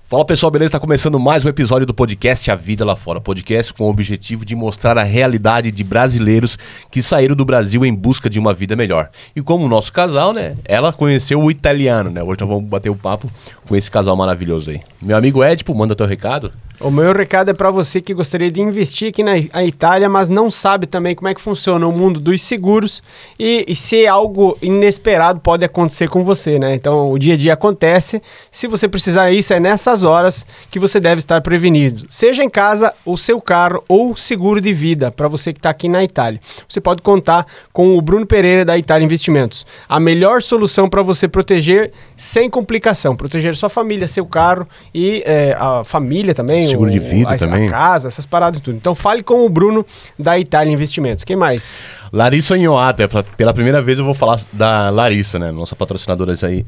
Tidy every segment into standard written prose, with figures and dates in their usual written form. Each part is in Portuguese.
Fala pessoal, beleza? Está começando mais um episódio do podcast A Vida Lá Fora. Podcast com o objetivo de mostrar a realidade de brasileiros que saíram do Brasil em busca de uma vida melhor. E como o nosso casal, né? Ela conheceu o italiano, né? Hoje nós vamos bater um papo com esse casal maravilhoso aí. Meu amigo Edipo, manda teu recado. O meu recado é para você que gostaria de investir aqui na Itália, mas não sabe também como é que funciona o mundo dos seguros e se algo inesperado pode acontecer com você, né? Então, o dia a dia acontece. Se você precisar disso, é nessas horas que você deve estar prevenido. Seja em casa, o seu carro ou seguro de vida, para você que está aqui na Itália. Você pode contar com o Bruno Pereira da Itália Investimentos. A melhor solução para você proteger sem complicação. Proteger sua família, seu carro e a família também. Seguro de vida também. A casa, essas paradas e tudo. Então fale com o Bruno da Itália Investimentos. Quem mais? Larissa Ignoato. Pela primeira vez eu vou falar da Larissa, né? Nossa patrocinadora aí,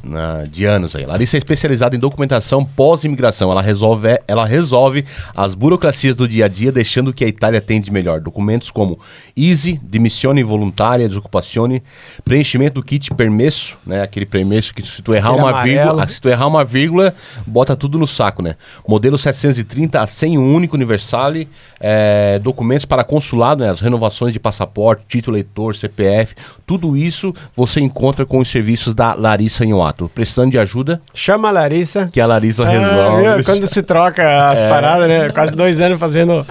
de anos aí. Larissa é especializada em documentação pós-imigração. Ela resolve as burocracias do dia a dia, deixando o que a Itália tem de melhor. Documentos como ISI, dimissione voluntária, desocupazione, preenchimento do kit permesso, né? Aquele permesso que se tu errar uma vírgula, bota tudo no saco, né? Modelo 730 a 100 único universale, documentos para consulado, né? As renovações de passaporte, título eleitor, CPF, tudo isso você encontra com os serviços da Larissa Ignoato. Precisando de ajuda? Chama a Larissa. Que a Larissa resolve. Quando se troca as paradas, né? Quase 2 anos fazendo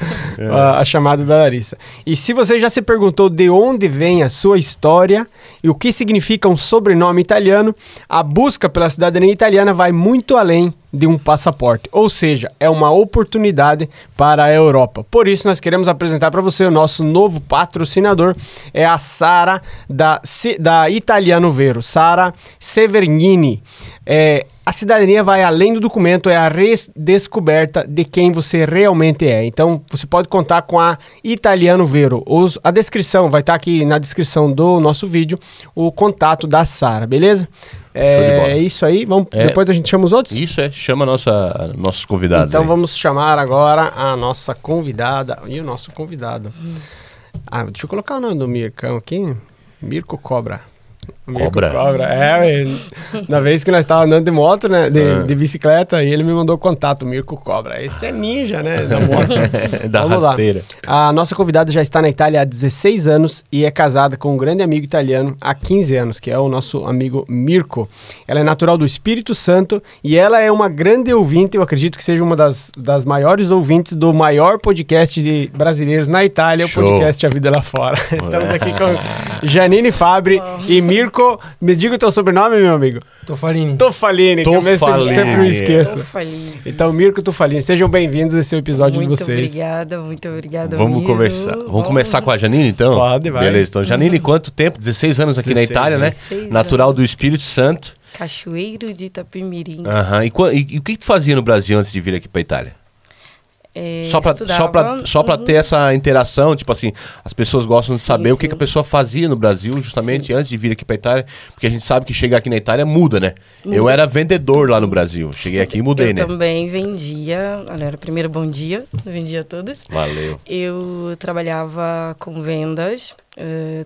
a chamada da Larissa. E se você já se perguntou de onde vem a sua história e o que significa um sobrenome italiano, a busca pela cidadania italiana vai muito além de um passaporte, ou seja, é uma oportunidade para a Europa. Por isso nós queremos apresentar para você o nosso novo patrocinador, é a Sara da Italiano Vero, Sara Severnini. A cidadania vai além do documento, é a redescoberta de quem você realmente é. Então, você pode contar com a Italiano Vero. A descrição, vai estar aqui na descrição do nosso vídeo, o contato da Sara, beleza? É isso aí, depois a gente chama os outros? Isso, chama nossos convidados. Então aí. Vamos chamar agora a nossa convidada e o nosso convidado. Deixa eu colocar o nome do Mircão aqui, Mirko Cobra. Cobra? Na vez que nós estávamos andando de moto, né? De bicicleta, e ele me mandou contato, Mirko Cobra. Esse é ninja, né? Da moto. Da Vamos rasteira. Lá. A nossa convidada já está na Itália há 16 anos e é casada com um grande amigo italiano há 15 anos, que é o nosso amigo Mirko. Ela é natural do Espírito Santo e ela é uma grande ouvinte, eu acredito que seja uma das maiores ouvintes do maior podcast de brasileiros na Itália, Show. O podcast A Vida Lá Fora. Estamos aqui com Janine Fabri e Mirko. Me diga o teu sobrenome, meu amigo. Tofalini. Tofalini, que eu sempre me esqueço. Tofalini. Então, Mirko Tofalini, sejam bem-vindos a esse episódio de vocês. Muito obrigada. Vamos conversar. Vamos começar com a Janine, então? Pode, vai. Beleza, então, Janine, quanto tempo? 16 anos aqui 16, na Itália, né? Natural do Espírito Santo. Cachoeiro de Itapemirim. E o que tu fazia no Brasil antes de vir aqui pra Itália? Só pra ter essa interação, tipo assim, as pessoas gostam de saber o que a pessoa fazia no Brasil justamente antes de vir aqui pra Itália, porque a gente sabe que chegar aqui na Itália muda, né? Eu era vendedor lá no Brasil, cheguei aqui e mudei, né? Eu também vendia, galera, primeiro bom dia, vendia a todos. Valeu. Eu trabalhava com vendas,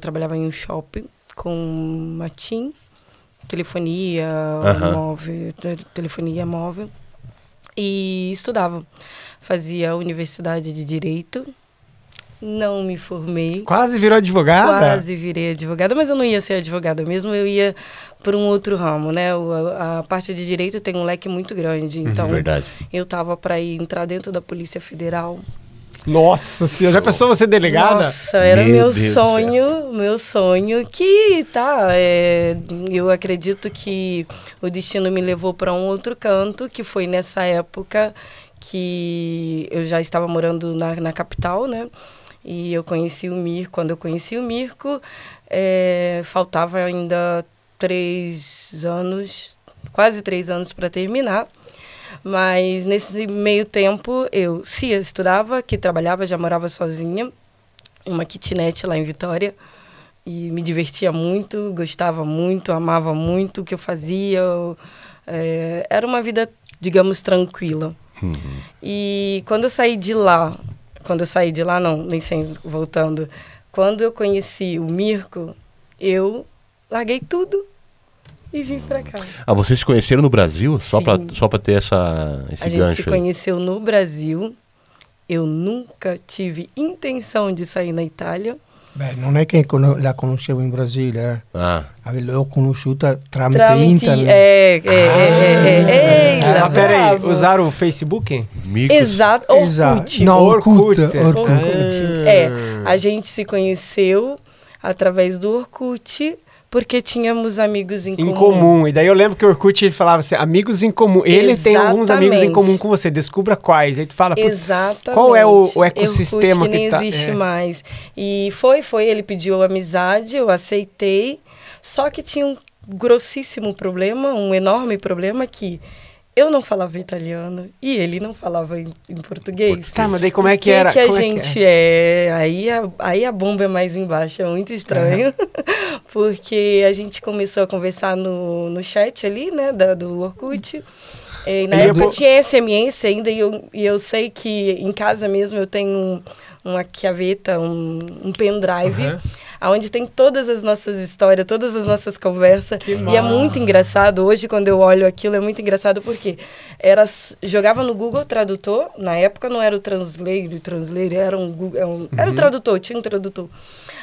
trabalhava em um shopping com uma TIM, telefonia móvel e estudava. Fazia universidade de Direito, não me formei. Quase virou advogada? Quase virei advogada, mas eu não ia ser advogada mesmo, eu ia por um outro ramo, né? A parte de Direito tem um leque muito grande, então verdade. Eu tava para entrar dentro da Polícia Federal. Nossa senhora, já pensou você delegada? Nossa, era meu sonho, que eu acredito que o destino me levou para um outro canto, que foi nessa época que eu já estava morando na capital, né? E eu conheci o Mirko. Quando eu conheci o Mirko, faltava ainda 3 anos, quase 3 anos para terminar. Mas nesse meio tempo, eu estudava, que trabalhava, já morava sozinha, em uma kitnet lá em Vitória. E me divertia muito, gostava muito, amava muito o que eu fazia. Era uma vida, digamos, tranquila. E quando eu saí de lá, voltando, quando eu conheci o Mirko, eu larguei tudo e vim pra cá. Ah, vocês se conheceram no Brasil? Só Sim. pra ter esse A gente gancho se aí? conheceu no Brasil. Eu nunca tive intenção de sair na Itália. Beh, non è che la conoscevo in Brasile, Ah, l'ho conosciuta tramite internet. Ah, peraí, usaram o Facebook? Micos. Exato, Orkut. No, Orkut. A gente se conheceu através do Orkut, porque tínhamos amigos em comum. Em comum. E daí eu lembro que o Orkut ele falava assim, amigos em comum. Ele tem alguns amigos em comum com você, descubra quais. Aí tu fala, exatamente. Qual é o ecossistema Orkut que nem existe mais. E foi, ele pediu amizade, eu aceitei, só que tinha um grossíssimo problema, um enorme problema que eu não falava italiano e ele não falava em português. Tá, mas daí como é que era? Que a gente Aí a bomba é mais embaixo, é muito estranho. Porque a gente começou a conversar no chat ali, né, do Orkut. E na época tinha SMS ainda, e eu sei que em casa mesmo eu tenho uma chiaveta, um pendrive, onde tem todas as nossas histórias, todas as nossas conversas. E é muito engraçado. Hoje, quando eu olho aquilo, é muito engraçado porque jogava no Google Tradutor. Na época não era o Translate, era era o tradutor, tinha um tradutor.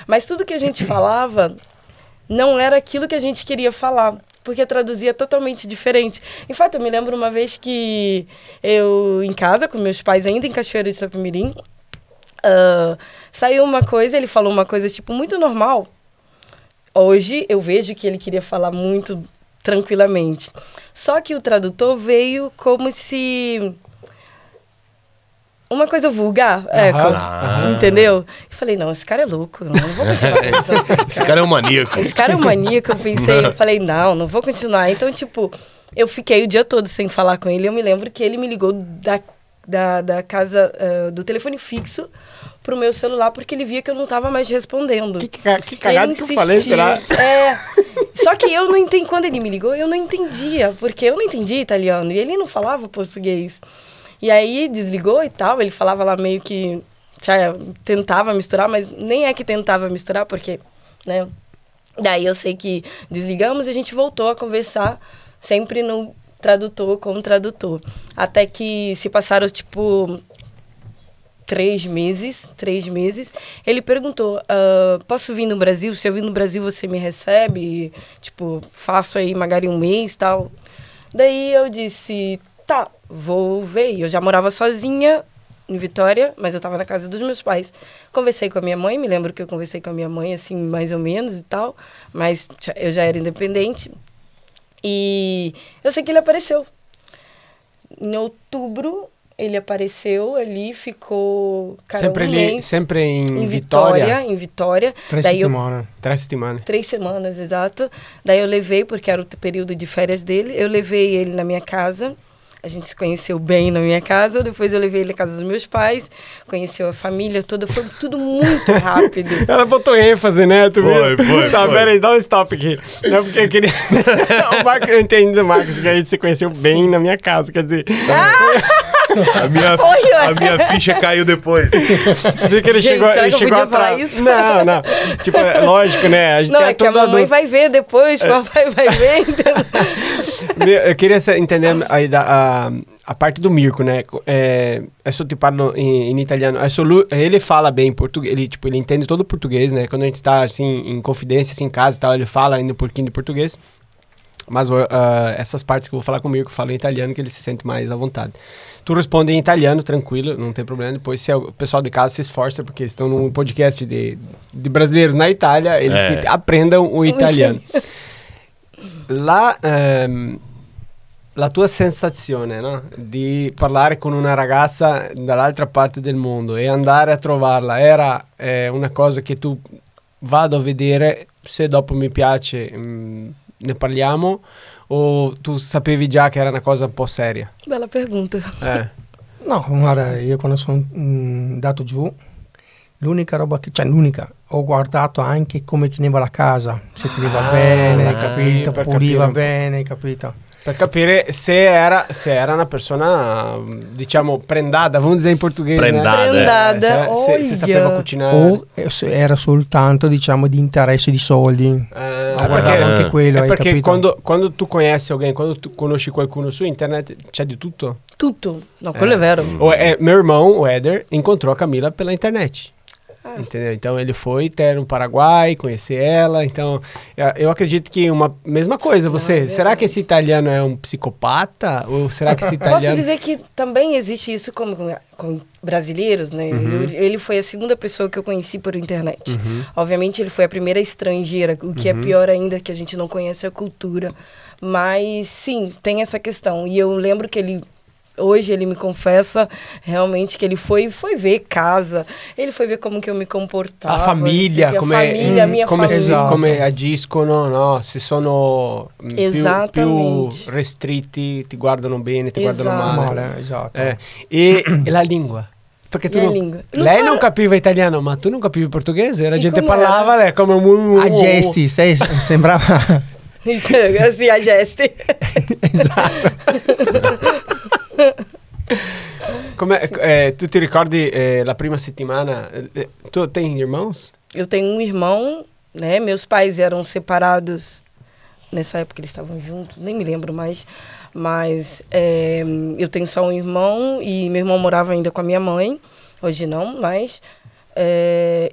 Mas tudo que a gente falava não era aquilo que a gente queria falar, porque traduzia totalmente diferente. Em fato, eu me lembro uma vez que eu, em casa, com meus pais, ainda em Cachoeira de Sapemirim, saiu uma coisa, ele falou uma coisa, tipo, muito normal. Hoje, eu vejo que ele queria falar muito tranquilamente. Só que o tradutor veio como se... uma coisa vulgar, entendeu? Eu falei, não, esse cara é louco, não vou continuar. Esse cara é um maníaco. Esse cara é um maníaco, eu falei, não vou continuar. Então, tipo, eu fiquei o dia todo sem falar com ele. Eu me lembro que ele me ligou da casa, do telefone fixo pro meu celular, porque ele via que eu não tava mais respondendo. Que cagado que eu falei, será? Só que eu não entendi, quando ele me ligou, eu não entendia, porque eu não entendia italiano, e ele não falava português. E aí desligou e tal, ele falava lá meio que tentava misturar, mas nem é que tentava misturar, porque, né? Daí eu sei que desligamos e a gente voltou a conversar sempre no tradutor com o tradutor. Até que se passaram, tipo, 3 meses, ele perguntou, posso vir no Brasil? Se eu vir no Brasil, você me recebe? Tipo, faço aí magari um mês e tal. Daí eu disse, tá, vou ver. Eu já morava sozinha em Vitória, mas eu estava na casa dos meus pais. Conversei com a minha mãe, me lembro que eu conversei com a minha mãe, assim, mais ou menos e tal, mas eu já era independente. E eu sei que ele apareceu. Em outubro, ele apareceu ali, ficou, cara, sempre um mês. Sempre em Vitória? Em Vitória. 3 settimane. 3 settimane. 3 semanas, exato. Daí eu levei, porque era o período de férias dele, eu levei ele na minha casa. A gente se conheceu bem na minha casa, depois eu levei ele na casa dos meus pais, conheceu a família toda, foi tudo muito rápido. Ela botou ênfase, né? Tu Foi. Tá, peraí, dá um stop aqui. Não é porque eu queria... eu entendo do Marcos que a gente se conheceu bem na minha casa, quer dizer... A minha ficha caiu depois. Porque ele Gente, chegou, será ele que eu chegou podia atrás. falar isso? Não. Tipo, é lógico, né? A gente Não, é que a mamãe vai ver depois, o papai vai ver, entendeu? Eu queria entender aí a parte do Mirko, né? Adesso ti parlo in italiano. Adesso ele fala bem português, ele entende todo o português, né? Quando a gente tá, assim, em confidência, assim, em casa e tal, ele fala ainda um pouquinho de português. Mas essas partes que eu vou falar com o Mirko, eu falo em italiano, que ele se sente mais à vontade. Tu responde em italiano, tranquilo, não tem problema. Depois, se o pessoal de casa se esforça, porque eles estão num podcast de brasileiros na Itália, eles que aprendam o italiano. La tua sensazione, no? Di parlare con una ragazza dall'altra parte del mondo e andare a trovarla era una cosa che tu vado a vedere, se dopo mi piace ne parliamo, o tu sapevi già che era una cosa un po' seria? Bella pergunta. No, guarda, io quando sono andato giù, l'unica roba ho guardato anche come teneva la casa, se teneva bene, capito? Puliva bene, capito? Per capire se era una persona, diciamo, prendata, vamos dizer in portoghese. Prendada. Se sapeva cucinare. O era soltanto, diciamo, di interesse di soldi. guardavo anche quello, è hai perché capito? quando tu conosci alguém, quando tu conosci qualcuno su internet, c'è di tutto. Tudo. Não, quello é vero. Meu irmão, o Éder, encontrou a Camila pela internet. Entendeu? Então ele foi ter no Paraguai, conhecer ela. Então eu acredito que uma mesma coisa. Você, será que esse italiano é um psicopata? Ou será que esse italiano... Posso dizer que também existe isso com brasileiros, né? Ele foi a segunda pessoa que eu conheci por internet. Obviamente ele foi a primeira estrangeira, o que é pior ainda, que a gente não conhece a cultura. Mas sim, tem essa questão. E eu lembro que hoje ele me confessa realmente que ele foi ver casa, ele foi ver como que eu me comportava. A famiglia, a minha famiglia. Come agiscono, no? Se sono più restritti, ti guardano bene, ti guardano male. Esatto. E la lingua? Perché tu lei non capiva italiano, ma tu non capivi portoghese? La gente parlava, lei come a gesti, sembrava... Sì, a gesti. Esatto. Tu ti ricordi la prima settimana? Tu tem irmãos? Eu tenho um irmão, né? Meus pais eram separados. Nessa época eles estavam juntos, nem me lembro mais. Mas eu tenho só um irmão e meu irmão morava ainda com a minha mãe. Hoje não, mas...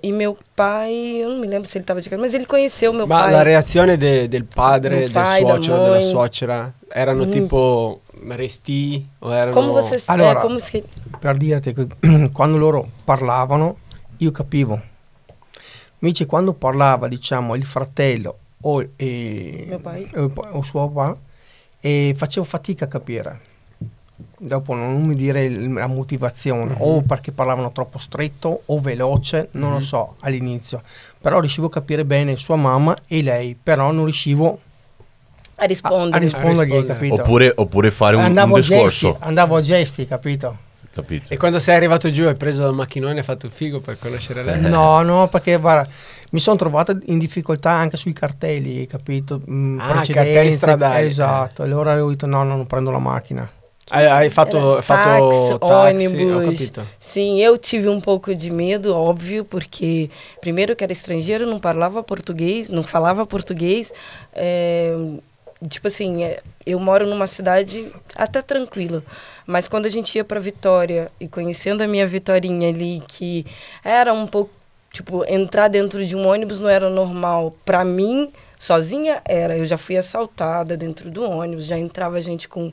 e meu pai, eu não me lembro se ele estava de casa, mas ele conheceu meu pai. Ma la reazione del padre, del suocero, della suocera erano tipo resti o erano... Come você... Allora, per dirti che quando loro parlavano io capivo. Invece quando parlava, diciamo, il fratello o mio pai. O suo papà, facevo fatica a capire. Dopo non mi dire la motivazione, o perché parlavano troppo stretto o veloce, non lo so all'inizio, però riuscivo a capire bene sua mamma e lei, però non riuscivo a rispondergli, capito? Oppure fare un discorso. Andavo a gesti, capito? E quando sei arrivato giù hai preso il macchinone e hai fatto il figo per conoscere lei? No, perché guarda, mi sono trovato in difficoltà anche sui cartelli, capito? Cartelli stradali. Esatto, allora ho detto no, non prendo la macchina. Hai fatto táxi, ônibus. Ho Sim, eu tive um pouco de medo, óbvio, porque primeiro que era estrangeiro, não falava português, tipo assim, eu moro numa cidade até tranquila, mas quando a gente ia para Vitória e conhecendo a minha Vitorinha ali, que era um pouco, tipo, entrar dentro de um ônibus não era normal para mim. Sozinha era, eu já fui assaltada dentro do ônibus, já entrava gente com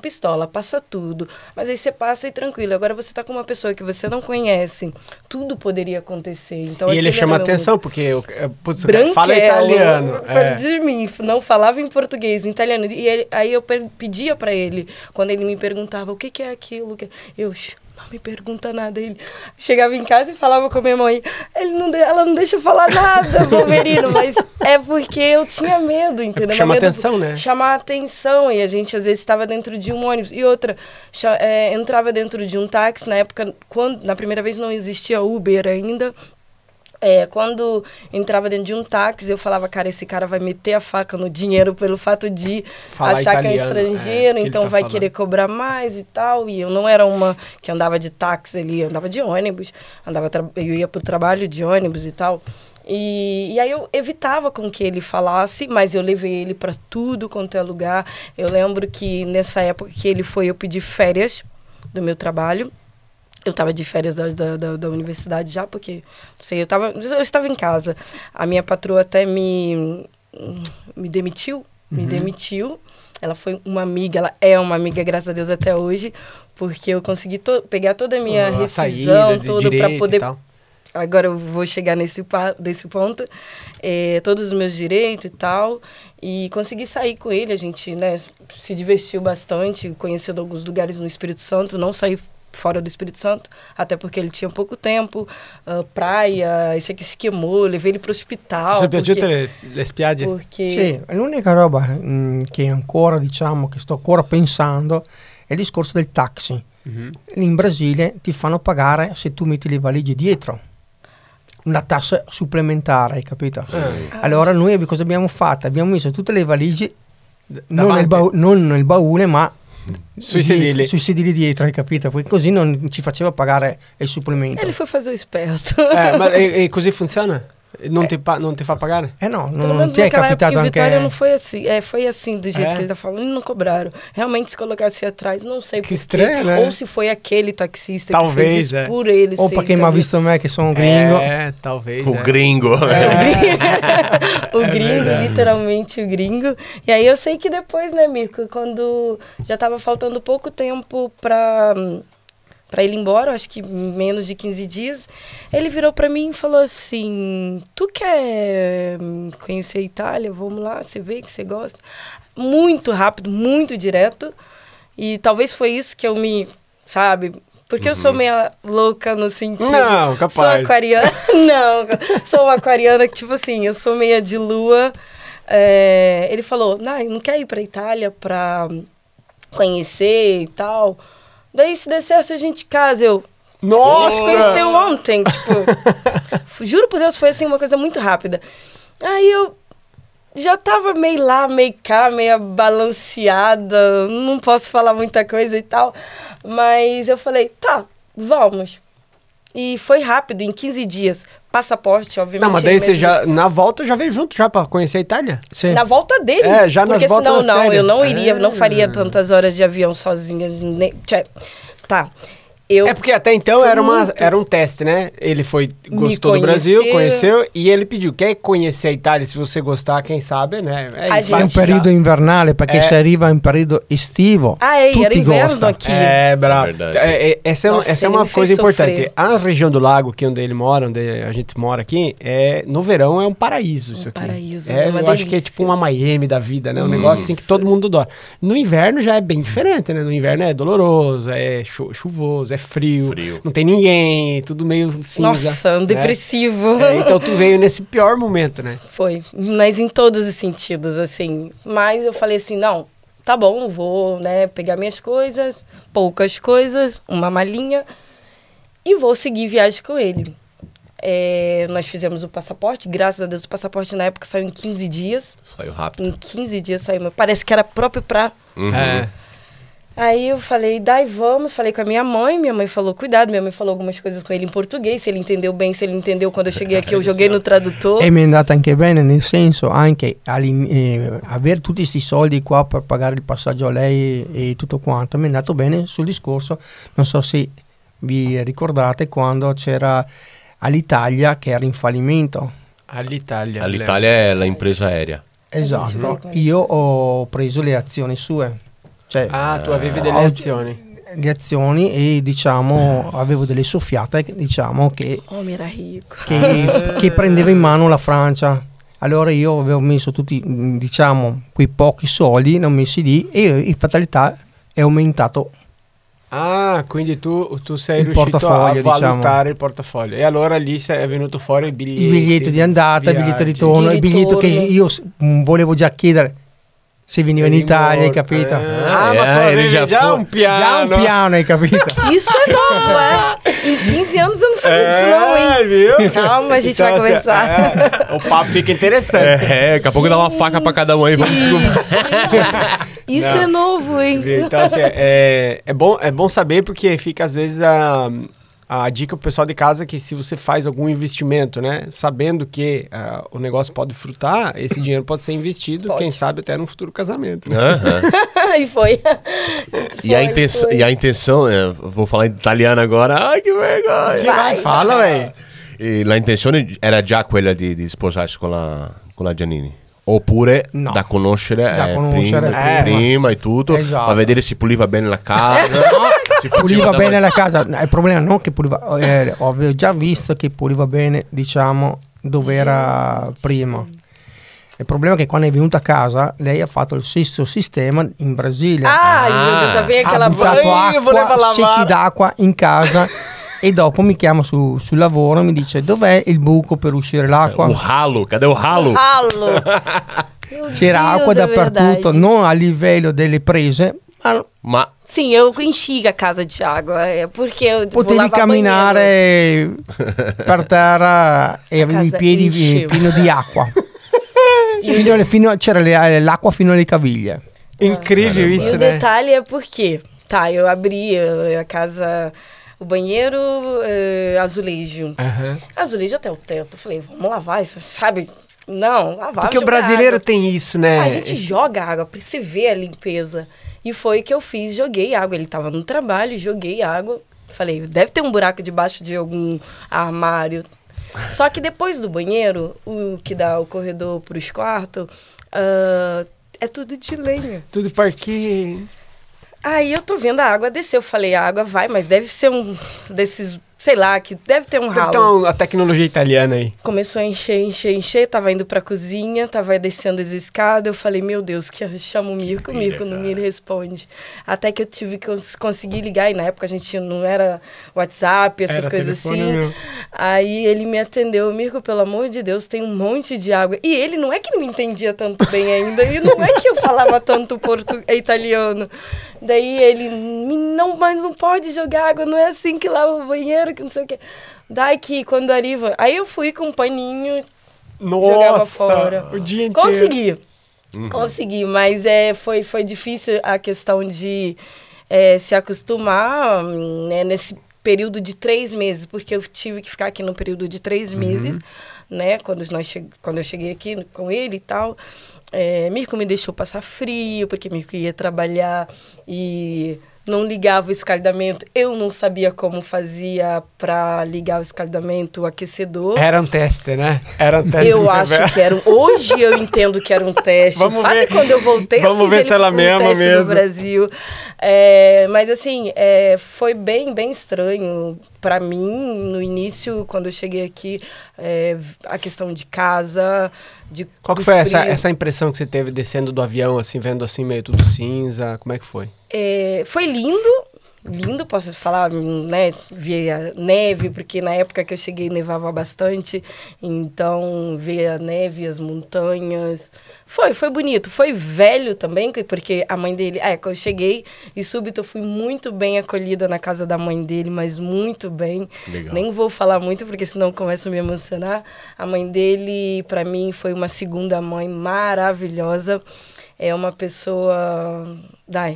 pistola, passa tudo. Mas aí você passa e tranquilo. Agora você tá com uma pessoa que você não conhece, tudo poderia acontecer. Então, e ele chama atenção, porque fala italiano. De mim, não falava em português, em italiano. E aí eu pedia para ele, quando ele me perguntava o que é aquilo, não me pergunta nada. Ele chegava em casa e falava com a minha mãe, ela não deixa eu falar nada, Wolverino, mas é porque eu tinha medo, entendeu? Chama atenção, né? Chamar atenção, e a gente às vezes estava dentro de um ônibus. E outra, entrava dentro de um táxi, na época, na primeira vez não existia Uber ainda. Quando entrava dentro de um táxi, eu falava, cara, esse cara vai meter a faca no dinheiro pelo fato de achar que é estrangeiro, então vai querer cobrar mais e tal. E eu não era uma que andava de táxi ali, eu andava de ônibus, eu ia pro trabalho de ônibus e tal. E aí eu evitava com que ele falasse, mas eu levei ele para tudo quanto é lugar. Eu lembro que nessa época que ele foi, eu pedi férias do meu trabalho. Eu estava de férias da universidade já, porque, não sei, eu estava em casa. A minha patroa até me demitiu, Ela foi uma amiga, ela é uma amiga, graças a Deus, até hoje, porque eu consegui pegar toda a minha rescisão, tudo para poder... Agora eu vou chegar nesse ponto, todos os meus direitos e tal, e consegui sair com ele. A gente, né, se divertiu bastante, conheceu alguns lugares no Espírito Santo, não saí fora do Espírito Santo, até porque ele tinha pouco tempo, praia, esse aqui se queimou, levei ele para o hospital. Ti è piaciuta le spiagge? Sì, l'unica roba che ancora, diciamo, che sto ancora pensando è il discorso del taxi. In Brasile ti fanno pagare se tu metti le valigie dietro. Una tassa supplementare, hai capito? Allora noi cosa abbiamo fatto? Abbiamo messo tutte le valigie non nel baule, ma sui sedili dietro, hai capito? Poi così non ci faceva pagare il supplemento. Ele foi fazer o esperto. Ma e così funziona? Não te fa pagare? No, Pelo non menos ti è naquela época capitato em Vitória anche... não foi assim. Foi assim, do jeito É? que ele tá falando, e não cobraram. Realmente, se colocasse atrás, não sei Que por quê. estranho, né? Ou se foi aquele taxista que Talvez, fez isso é. por ele. O ser perché mi ha italiano. visto me che sono gringo. Talvez. O gringo. O gringo, literalmente o gringo. E aí eu sei que depois, né, Mirko, quando já tava faltando pouco tempo pra ele ir embora, acho que menos de 15 dias, ele virou pra mim e falou assim, tu quer conhecer a Itália? Vamos lá, você vê que você gosta. Muito rápido, muito direto. E talvez foi isso que eu me, sabe... Porque eu sou meio louca no sentido... Não, capaz. Sou aquariana. Não, sou uma aquariana que, tipo assim, eu sou meia de lua. Ele falou, não quer ir pra Itália pra conhecer e tal. Daí, se der certo, a gente casa. Nossa! A gente conheceu ontem, tipo... Juro por Deus, foi assim, uma coisa muito rápida. Aí eu já tava meio lá, meio cá, meio balanceada. Não posso falar muita coisa e tal. Mas eu falei, tá, vamos. E foi rápido, em 15 dias. Passaporte, obviamente. Não, mas daí você já, na volta, já veio junto já pra conhecer a Itália? Sì. Na volta dele. Já nas porque voltas senão, das não, férias. eu não iria, não faria tantas horas de avião sozinha. Tá. É porque até então Foi era um teste, né? Ele gostou do conhecer. Brasil, conheceu, e ele pediu, quer conhecer a Itália? Se você gostar, quem sabe, né? A È un gente periodo invernale perché se arriva in periodo estivo, era tutti inverno gostano. aqui. Bravo. Verdade. Essa Nossa, é ele uma me coisa fez importante. sofrer. A região do lago, que onde ele mora, onde a gente mora aqui, no verão é um paraíso isso aqui. Paraíso, É, uma eu acho que é delícia. tipo uma Miami da vida, né? Um negócio assim que todo mundo adora. No inverno já é bem diferente, né? No inverno é doloroso, é chuvoso, é frio. Não tem ninguém, tudo meio cinza. Nossa, um né? depressivo. Então tu veio nesse pior momento, né? Foi, mas em todos os sentidos, assim. Mas eu falei assim, não, tá bom, vou, né, pegar minhas coisas, poucas coisas, uma malinha, e vou seguir viagem com ele. Nós fizemos o passaporte, graças a Deus o passaporte na época saiu em 15 dias. Saiu rápido. Em 15 dias saiu, parece que era próprio pra... É. Aí eu falei, daí vamos, falei com a minha mãe falou, cuidado, minha mãe falou algumas coisas com ele em português, se ele entendeu bem, se ele entendeu, quando eu cheguei aqui eu joguei no tradutor. E mi è andata anche bene, nel senso anche avere tutti questi soldi qua per pagare il passaggio a lei e tutto quanto, mi è andato bene sul discorso, non so se vi ricordate quando c'era Alitalia che era in fallimento. All'Italia. L'Italia è la impresa aerea. Esatto, io ho preso le azioni sue. Cioè, tu avevi delle azioni. Le azioni e diciamo avevo delle soffiate diciamo che Oh, era ricco. che prendeva in mano la Francia. Allora io avevo messo tutti, diciamo, quei pochi soldi, ne ho messi lì e in fatalità è aumentato. Ah, quindi tu sei Il riuscito a portafoglio, valutare diciamo. il portafoglio. E allora lì è venuto fuori i biglietti. I biglietti di andata, il biglietto di ritorno, il biglietto che io volevo già chiedere se veniva in Italia, hai capito? Ma tu avevi già un piano. Già un piano, hai capito? Isso é novo, Em 15 anos eu não sabia disso não, hein? Viu? Calma, a gente vai assim, conversar. o papo fica interessante. Daqui a pouco dá uma faca pra cada um aí. Vamos desculpar. Isso Não. é novo, hein? Então, assim, é bom saber porque fica, às vezes, a dica pro pessoal de casa que se você faz algum investimento, né, sabendo que o negócio pode frutar, esse dinheiro pode ser investido, quem sabe até num futuro casamento. E foi. E a intenção, vou falar em italiano agora. Ai, que vergonha. Vai, fala, velho. E la intenzione era già quella di sposarsi con la Giannini? Oppure No. da conoscere, Da conoscere prima e tutto, Esatto. ma vedere se puliva bene la casa. si faceva Puliva da bene la casa, il problema non che puliva, avevo già visto che puliva bene, diciamo, dove era prima. Il problema è che quando è venuta a casa, lei ha fatto il stesso sistema in Brasile. Ai, meu Deus, também aquela ha buttato Io volevo acqua, lavare. secchi d'acqua in casa e dopo mi chiama sul lavoro e mi dice dov'è il buco per uscire l'acqua? O ralo, cadê o ralo? ralo. Meu C'era Deus, acqua é dappertutto, verdade. non a livello delle prese, ma Ma Sim, eu enchi a casa de água, porque eu vou potevi lavar banheiro. camminare per terra e avevi i casa piedi encheva. pieni di acqua. C'era l'acqua fino alle caviglie. Incrível E isso, o né? detalhe é porque, tá, eu abri a casa, O banheiro, azulejo. Azulejo até o teto. Eu falei, vamos lavar isso, sabe? Não, lavar. Porque o brasileiro água. Tem isso, né? A gente joga água pra você ver a limpeza. E foi o que eu fiz, joguei água. Ele tava no trabalho, joguei água. Falei, deve ter um buraco debaixo de algum armário. Só que depois do banheiro, o que dá o corredor pros quartos, é tudo de lenha. Tudo parquinho. Aí eu tô vendo a água descer. Eu falei, a água vai, mas deve ser um desses... Sei lá, que deve ter um ralo. Deve ter uma tecnologia italiana aí. Começou a encher. Tava indo pra cozinha, tava descendo as escadas. Eu falei, meu Deus, que chama o Mirko não me responde. Até que eu tive que conseguir ligar. E na época a gente não era WhatsApp, essas coisas assim. Mesmo. Aí ele me atendeu. Mirko, pelo amor de Deus, tem um monte de água. E ele não é que ele me entendia tanto bem ainda. E não é que eu falava tanto italiano. Daí ele, não, mas não pode jogar água, não é assim que lava o banheiro, que não sei o quê. Daí que quando arriva, aí eu fui com um paninho, jogava fora. O dia inteiro. Consegui, mas foi difícil a questão de se acostumar, né, nesse período de 3 meses, porque eu tive que ficar aqui no período de 3 meses, né, quando eu cheguei aqui com ele e tal. Mirko me deixou passar frio, porque Mirko ia trabalhar e não ligava o escaldamento. Eu não sabia como fazia para ligar o escaldamento, o aquecedor. Era um teste, né? Era um teste. Eu acho que era Hoje eu entendo que era um teste. Vamos ver. Quando eu voltei, Vamos ver se ela mesma mesmo. Do Brasil. Mas assim, foi bem estranho para mim no início, quando eu cheguei aqui, a questão de casa. Qual que foi essa impressão que você teve descendo do avião, assim, vendo assim meio tudo cinza? Como é que foi? Foi lindo, posso falar, né? Via neve, porque na época que eu cheguei nevava bastante, então ver a neve, as montanhas. Foi bonito. Foi velho também, porque a mãe dele... quando eu cheguei e súbito eu fui muito bem acolhida na casa da mãe dele, mas muito bem. Legal. Nem vou falar muito, porque senão começo a me emocionar. A mãe dele, para mim, foi uma segunda mãe maravilhosa. É uma pessoa...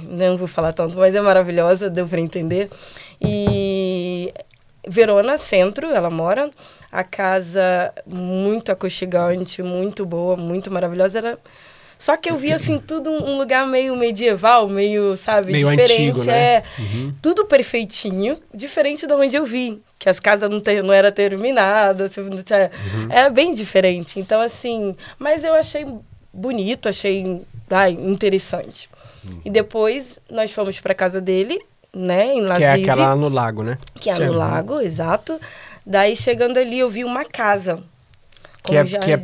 não vou falar tanto, mas é maravilhosa, deu para entender. E Verona, centro, ela mora. A casa muito aconchegante, muito boa, muito maravilhosa. Só que eu vi, assim, tudo um lugar meio medieval, meio, sabe, meio diferente. Antigo, né? Tudo perfeitinho, diferente de onde eu vi. Que as casas não eram terminadas, era bem diferente. Então, assim, mas eu achei bonito, achei interessante. E depois nós fomos para casa dele, né, em Lazizi. Que é aquela no lago, né? Que é no lago, exato. Daí, chegando ali, eu vi uma casa. Que é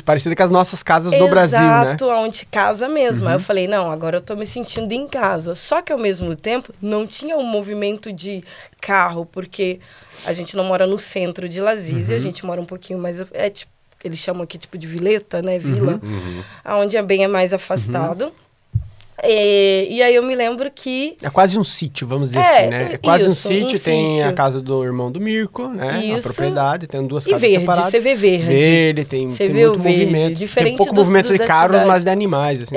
parecida com as nossas casas do Brasil, né? Exato, onde casa mesmo. Aí eu falei, não, agora eu tô me sentindo em casa. Só que, ao mesmo tempo, não tinha um movimento de carro, porque a gente não mora no centro de Lazizi, a gente mora um pouquinho mais... tipo, eles chamam aqui tipo de vileta, né? Vila. Onde é bem mais afastado. E aí eu me lembro que... É quase um sítio, vamos dizer assim, né? É quase um sítio, tem a casa do irmão do Mirko, né? A propriedade, tem 2 casas separadas. Você vê verde. Verde, tem muito movimento. Tem pouco movimento de carros, mas de animais, assim.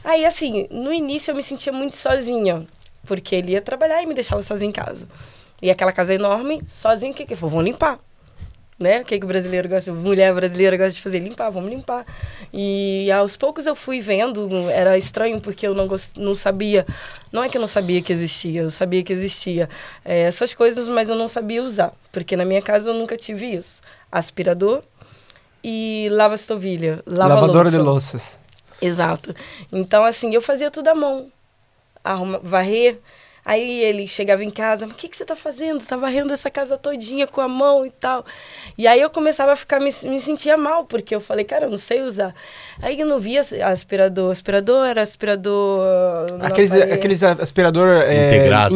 Aí, assim, no início eu me sentia muito sozinha, porque ele ia trabalhar e me deixava sozinha em casa. E aquela casa enorme, sozinha, o que foi? Vamos limpar. Né? O que o brasileiro gosta, mulher brasileira gosta de fazer? Limpar, vamos limpar. E aos poucos eu fui vendo, era estranho porque eu não sabia, não é que eu não sabia que existia, eu sabia que existia essas coisas, mas eu não sabia usar, porque na minha casa eu nunca tive isso. Aspirador e lava-estovilha, lavadora de louças. Exato. Então, assim, eu fazia tudo à mão, varrer. Aí ele chegava em casa, mas o que você tá fazendo? Tá varrendo essa casa todinha com a mão e tal. E aí eu começava a me sentia mal, porque eu falei, cara, eu não sei usar. Aí eu não via aspirador. Aspirador era aspirador... Aqueles aspirador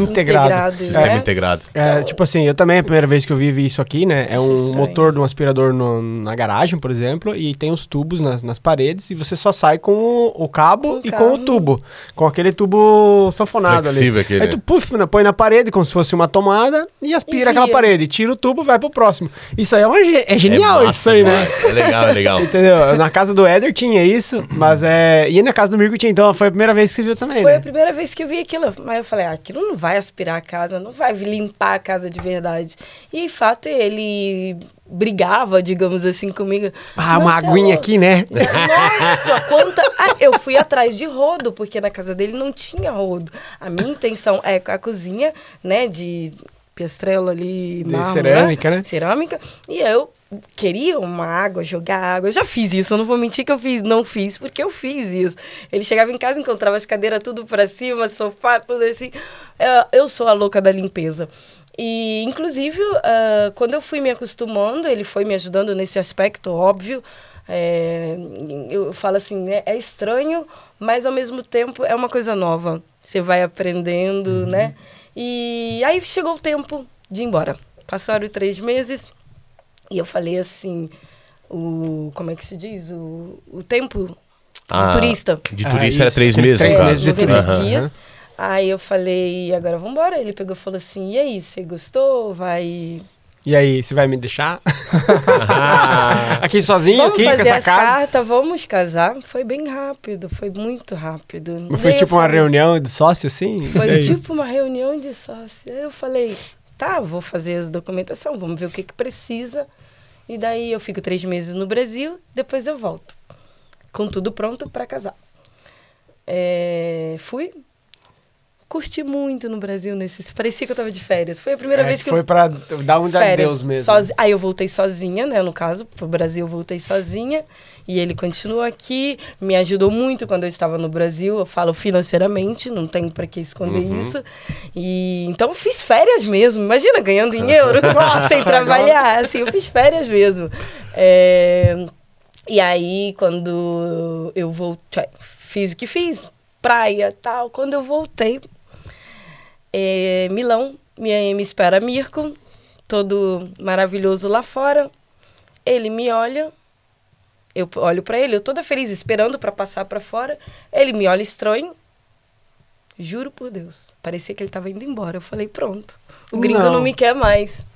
integrado. Sistema integrado. Tipo assim, eu também, a primeira vez que eu vi isso aqui, né? É um motor de um aspirador na garagem, por exemplo, e tem os tubos nas paredes, e você só sai com o cabo com o tubo. Com aquele tubo sanfonado flexível ali. Aquele, tu põe na parede como se fosse uma tomada e aspira aquela parede. Tira o tubo, vai pro próximo. Isso aí é genial, isso aí, né? É legal, é legal. Entendeu? Na casa do Éder tinha isso, mas e na casa do Mirko tinha. Então foi a primeira vez que você viu também, Foi né? a primeira vez que eu vi aquilo. Mas eu falei, aquilo não vai aspirar a casa, não vai limpar a casa de verdade. E, de fato, ele brigava, digamos assim, comigo. Uma aguinha aqui, né? Nossa, quanta... eu fui atrás de rodo, porque na casa dele não tinha rodo. A minha intenção é a cozinha, né, de piastrelo ali, mármore, cerâmica, né? Cerâmica. E eu queria uma água, jogar água. Eu já fiz isso, eu não vou mentir que não fiz, porque eu fiz isso. Ele chegava em casa, encontrava as cadeiras tudo pra cima, sofá, tudo assim. Eu sou a louca da limpeza. E, inclusive, quando eu fui me acostumando, ele foi me ajudando nesse aspecto, óbvio. Eu falo assim, é estranho, mas ao mesmo tempo é uma coisa nova. Você vai aprendendo, né? E aí chegou o tempo de ir embora. Passaram 3 meses e eu falei assim, como é que se diz? O tempo de turista. De turista era 3 meses, 3 no meses de caso. 90 dias. Aí eu falei, agora vamos embora. Ele pegou e falou assim, e aí, você gostou? Vai... E aí, você vai me deixar? Aqui sozinho, vamos aqui com fazer essa as casa? cartas, vamos casar. Foi bem rápido, foi muito rápido. Mas foi Daí tipo eu uma falei, reunião de sócio, assim? Foi tipo uma reunião de sócio. Aí eu falei, tá, vou fazer as documentação, vamos ver o que precisa. E daí eu fico 3 meses no Brasil, depois eu volto. Com tudo pronto para casar. Fui. Curti muito no Brasil, parecia que eu tava de férias. Foi a primeira vez que foi pra dar um de Deus mesmo. Aí eu voltei sozinha, né? No caso, pro Brasil eu voltei sozinha. E ele continuou aqui, me ajudou muito quando eu estava no Brasil. Eu falo financeiramente, não tenho pra que esconder isso. E então eu fiz férias mesmo. Imagina, ganhando em euro, sem trabalhar. Assim, eu fiz férias mesmo. E aí, quando eu voltei, fiz o que fiz, praia e tal. Quando eu voltei, Milão, me espera Mirko, todo maravilhoso lá fora. Ele me olha, eu olho pra ele, eu toda feliz, esperando pra passar pra fora. Ele me olha estranho, juro por Deus, parecia que ele tava indo embora. Eu falei, pronto, o gringo não me quer mais.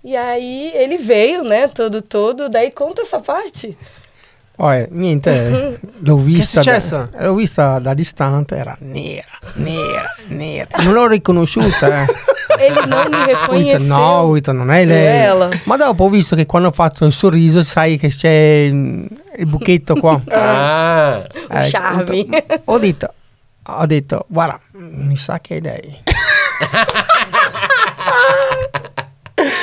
E aí ele veio, né, todo, daí conta essa parte. Niente, l'ho vista da distante, era nera, non l'ho riconosciuta. Ele não me reconheceu. No, non è lei. Ma dopo ho visto che quando ho fatto il sorriso, sai che c'è il buchetto qua. Charme. Ho detto, guarda, mi sa che è lei.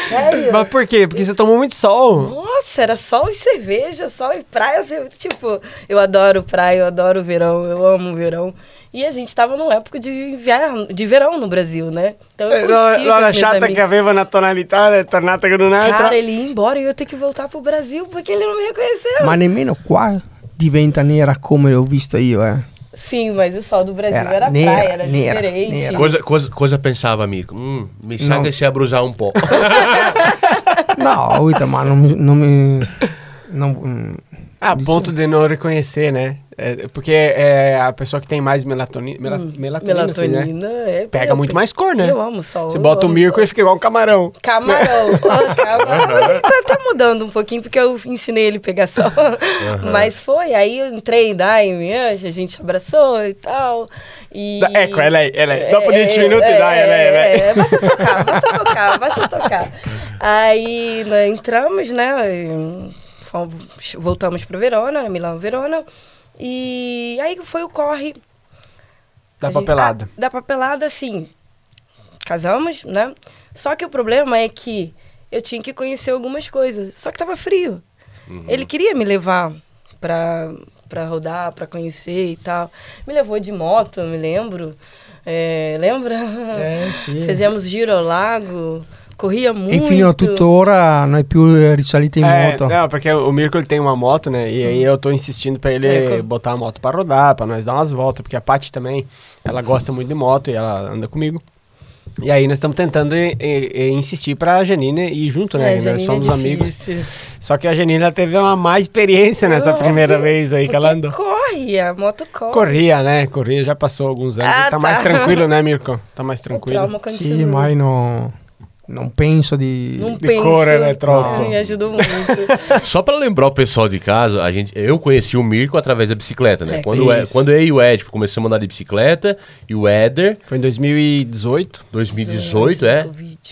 Sério? Mas por quê? Porque você tomou muito sol. Nossa, era sol e cerveja, sol e praia. Tipo, eu adoro praia, eu adoro verão, eu amo verão. E a gente tava numa época de verão no Brasil, né? Então eu curti la lasciata che aveva una tonalità è tornata con un'altra. Cara, ele ia embora e eu ia ter que voltar pro Brasil porque ele não me reconheceu. Ma nemmeno qua diventa nera come l'ho visto io, Sim, mas o sol do Brasil era praia, era diferente. Coisa pensava, amigo. Mi sa che si abbrusar um pouco. No, ma non mi... Ponto de não reconhecer, né? Porque a pessoa que tem mais melatonina, né? Pega muito mais cor, né? Eu amo sol. Você bota o Mirko e fica igual um camarão. Camarão. Ele tá mudando um pouquinho, porque eu ensinei ele a pegar sol. Mas foi, aí eu entrei, a gente abraçou e tal. Ecco, é lei. Dopo 10 minutos, é lei. Basta tocar. Aí nós entramos, né? Voltamos para Verona, Milão, Verona. E aí foi o corre. Da papelada. Da papelada, sim. Casamos, né? Só que o problema é que eu tinha que conhecer algumas coisas. Só que tava frio. Ele queria me levar pra rodar, pra conhecer e tal. Me levou de moto, me lembro. Lembra? Sì. Fizemos giro ao lago. Corria muito. E fino a tuttora non è più risalita in moto. Não, porque o Mirko ele tem uma moto, né? E aí eu tô insistindo pra ele botar a moto pra rodar, pra nós dar umas voltas. Porque a Paty também, ela gosta muito de moto e ela anda comigo. E aí nós estamos tentando insistir pra Janine ir junto, né? Nós somos amigos. Só que a Janine teve uma má experiência nessa primeira vez aí que ela andou. Corre, a moto corre. Corria, né? Corria, já passou alguns anos. Tá mais tranquilo, né, Mirko? Tá mais tranquilo. O trauma continua. Sim, mas não penso de... Não de penso. cor, né, tropa? Me ajudou muito. Só pra lembrar o pessoal de casa, eu conheci o Mirko através da bicicleta, né? Quando eu e o Ed começamos a andar de bicicleta, e o Éder... Foi em 2018? 2018,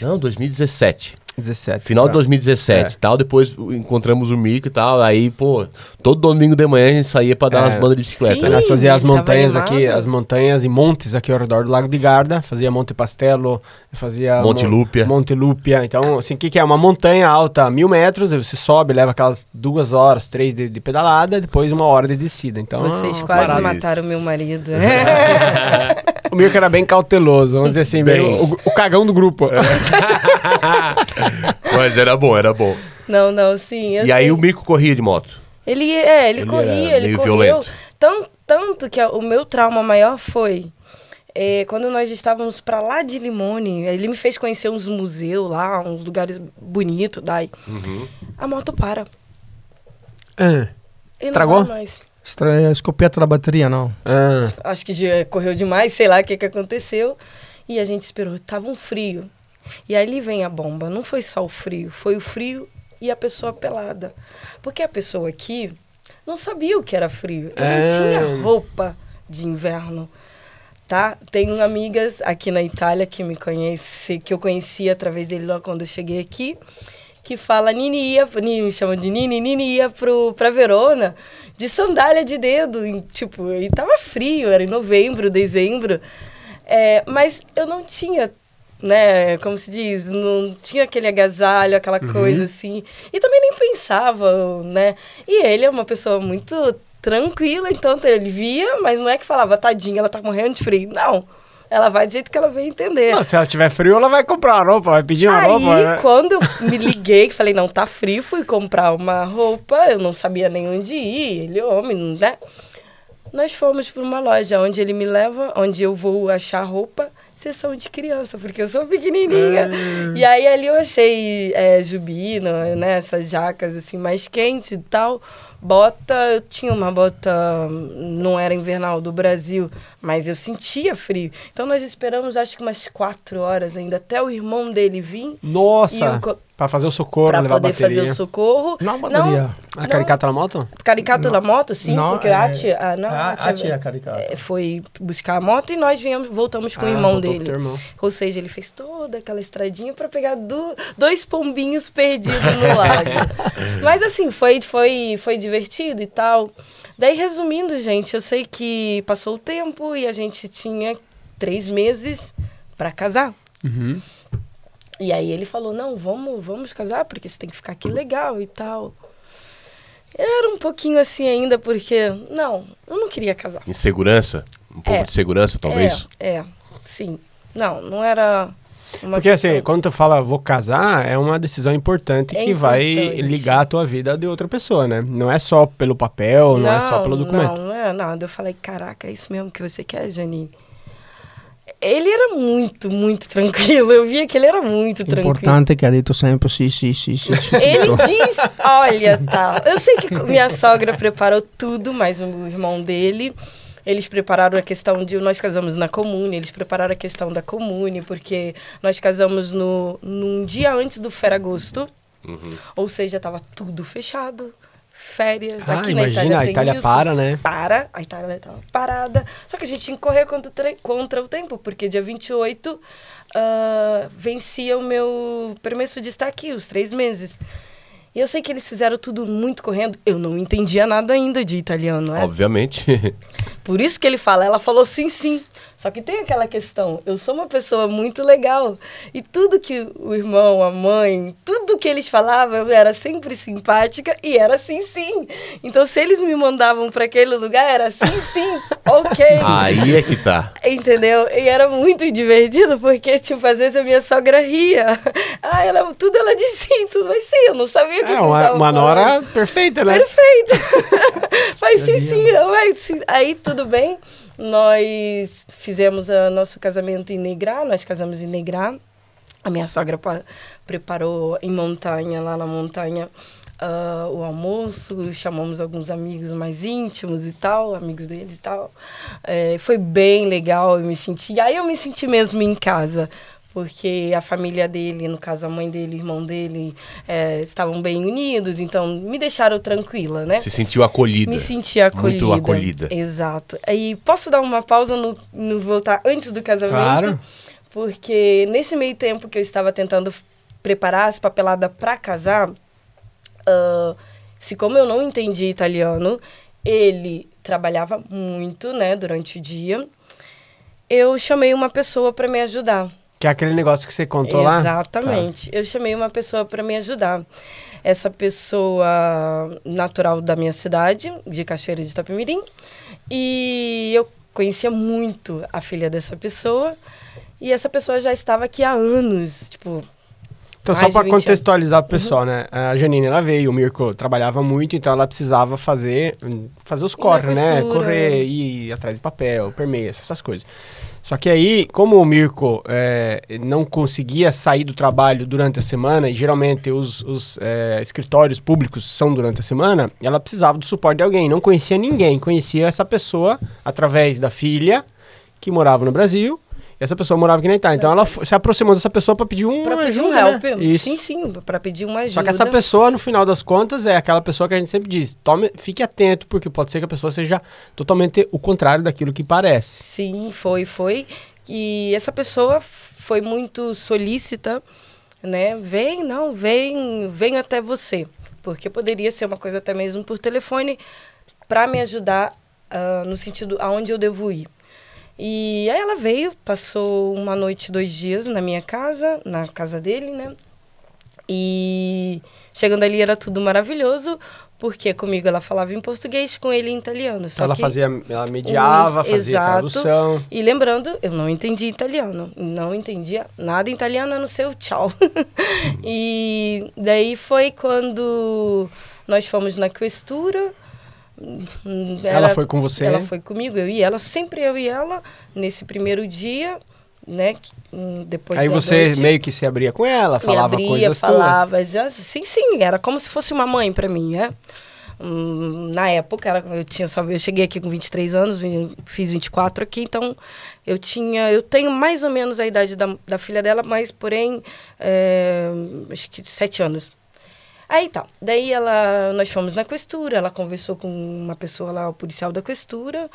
Não, 2017. 17. Final de 2017 e tal, depois encontramos o Mirko e tal, aí, pô, todo domingo de manhã a gente saía pra dar umas bandas de bicicleta. Sim. Nós fazíamos as montanhas animado. aqui, as montanhas e montes aqui ao redor do Lago de Garda, fazia Monte Pastelo, fazia... Monte Lúpia. Monte Lúpia, então, assim, o que é? Uma montanha alta, 1000 metros, aí você sobe, leva aquelas 2 horas, 3 de pedalada, depois 1 hora de descida, então... Vocês quase mataram meu marido. O Mirko era bem cauteloso, vamos dizer assim, meio o cagão do grupo. Mas era bom, era bom. Não, sim. E aí o Mirko corria de moto? Ele corria, ele meio correu. violento. Tanto que o meu trauma maior foi quando nós estávamos pra lá de Limone. Ele me fez conhecer uns museus lá, uns lugares bonitos. Daí a moto para. Estragou? Não vai mais. Escopeta da bateria, não. Acho que correu demais, sei lá o que aconteceu. E a gente esperou, tava um frio. E ali vem a bomba, não foi só o frio, foi o frio e a pessoa pelada. Porque a pessoa aqui não sabia o que era frio, eu não tinha roupa de inverno, tá? Tenho amigas aqui na Itália que eu conheci através dele lá quando eu cheguei aqui, que fala, Nini me chama de Nini ia pra Verona de sandália de dedo, e tava frio, era em novembro, dezembro, mas eu não tinha, né, como se diz, não tinha aquele agasalho, aquela coisa assim, e também nem pensava, né, e ele é uma pessoa muito tranquila, então ele via, mas não é que falava, tadinha, ela tá morrendo de frio, não, ela vai do jeito que ela veio entender. Não, se ela tiver frio, ela vai comprar uma roupa, vai pedir uma roupa. Aí, quando eu me liguei, que falei, não, tá frio, fui comprar uma roupa, eu não sabia nem onde ir, ele homem, né, nós fomos para uma loja onde ele me leva, onde eu vou achar roupa, seção de criança, porque eu sou pequenininha. E aí ali eu achei jubino, né, essas jacas assim mais quentes e tal. Bota, eu tinha uma bota, não era invernal, do Brasil, mas eu sentia frio. Então nós esperamos acho que umas 4 horas ainda, até o irmão dele vir. Nossa! Pra fazer o socorro, pra levar a bateria. Pra poder fazer o socorro. Não, bateria. A caricata da moto? Caricata da moto, sim, não, porque a Tia é a caricata. foi buscar a moto e nós voltamos com o irmão dele. Irmão. Ou seja, ele fez toda aquela estradinha pra pegar 2 pombinhos perdidos no lago. Mas assim, foi divertido e tal. Daí, resumindo, gente, eu sei que passou o tempo e a gente tinha 3 meses pra casar. E aí ele falou, não, vamos casar, porque você tem que ficar aqui legal e tal. Era um pouquinho assim ainda, porque, eu não queria casar. Insegurança? Um pouco de segurança, talvez? Sim. Não era uma porque questão. assim, quando tu fala vou casar, é uma decisão importante que vai ligar a tua vida de outra pessoa, né? Não é só pelo papel, não é só pelo documento. Não é nada. Eu falei, caraca, é isso mesmo que você quer, Janine? Ele era muito, muito tranquilo. Eu via que ele era muito tranquilo. Importante que ha detto sempre sim. Ele diz, olha, tá. Eu sei que minha sogra preparou tudo, mas o irmão dele, eles prepararam a questão de... Nós casamos na comune, eles prepararam a questão da comune, porque nós casamos num dia antes do Feragosto. Ou seja, estava tudo fechado. Férias, aqui na Itália a Itália isso. para, né? A Itália estava parada. Só que a gente tinha que correr contra o tempo, porque dia 28 vencia o meu permesso de estar aqui, os 3 meses. E eu sei que eles fizeram tudo muito correndo. Eu não entendia nada ainda de italiano, Obviamente. Por isso que ela falou sim. Só que tem aquela questão, eu sou uma pessoa muito legal. E tudo que o irmão, a mãe, tudo que eles falavam, eu era sempre simpática e era sim. Então, se eles me mandavam para aquele lugar, era sim, ok. Aí é que tá. Entendeu? E era muito divertido, porque, às vezes a minha sogra ria. Tudo ela dizia sim, tudo, mas sim, eu não sabia o que uma nora perfeita, né? Perfeita. Faz sim. Aí tudo bem. nós fizemos o nosso casamento em Negrá, nós casamos em Negrá. A minha sogra preparou em montanha, lá na montanha, o almoço, chamamos alguns amigos mais íntimos e tal, amigos deles e tal. Foi bem legal, aí eu me senti mesmo em casa, porque a família dele, no caso a mãe dele, o irmão dele, estavam bem unidos, então me deixaram tranquila, né? Se sentiu acolhida. Me senti acolhida. Muito acolhida. Exato. Aí posso dar uma pausa no voltar antes do casamento? Claro. Porque nesse meio tempo que eu estava tentando preparar as papeladas para casar, como eu não entendi italiano, ele trabalhava muito, né, durante o dia, eu chamei uma pessoa para me ajudar. Que é aquele negócio que você contou lá? Exatamente. Eu chamei uma pessoa para me ajudar. Essa pessoa natural da minha cidade, de Cachoeira de Itapemirim, e eu conhecia muito a filha dessa pessoa, e essa pessoa já estava aqui há anos, tipo... Então, só para contextualizar o pessoal, né? A Janine, ela veio, o Mirko trabalhava muito, então ela precisava fazer os corres, né? Correr, ir atrás de papel, permeias, essas coisas. Só que aí, como o Mirko não conseguia sair do trabalho durante a semana, e geralmente os escritórios públicos são durante a semana, ela precisava do suporte de alguém. Não conhecia ninguém, conhecia essa pessoa através da filha, que morava no Brasil. Essa pessoa morava aqui na Itália. Então ela se aproximou dessa pessoa para pedir uma ajuda, help. Né? Sim, para pedir uma ajuda. Só que essa pessoa, no final das contas, é aquela pessoa que a gente sempre diz, fique atento, porque pode ser que a pessoa seja totalmente o contrário daquilo que parece. Sim, foi. E essa pessoa foi muito solícita, né? Vem até você. Porque poderia ser uma coisa até mesmo por telefone, para me ajudar no sentido aonde eu devo ir. E aí ela veio, passou uma noite, 2 dias na minha casa, na casa dele, né? E chegando ali era tudo maravilhoso, porque comigo ela falava em português, com ele em italiano. Só ela mediava, fazia tradução. E lembrando, eu não entendia italiano, não entendia nada em italiano, a não ser o tchau. E daí foi quando nós fomos na questura. Ela foi com você? Ela foi comigo, eu e ela, sempre eu e ela, nesse primeiro dia, né, depois aí você noite, meio que se abria com ela, falava coisas falava, sim, era como se fosse uma mãe para mim, né? Na época, eu cheguei aqui com 23 anos, fiz 24 aqui, então eu tenho mais ou menos a idade da filha dela, mas porém, acho que 7 anos. Aí tá, daí nós fomos na questura, ela conversou com uma pessoa lá, o policial da questura,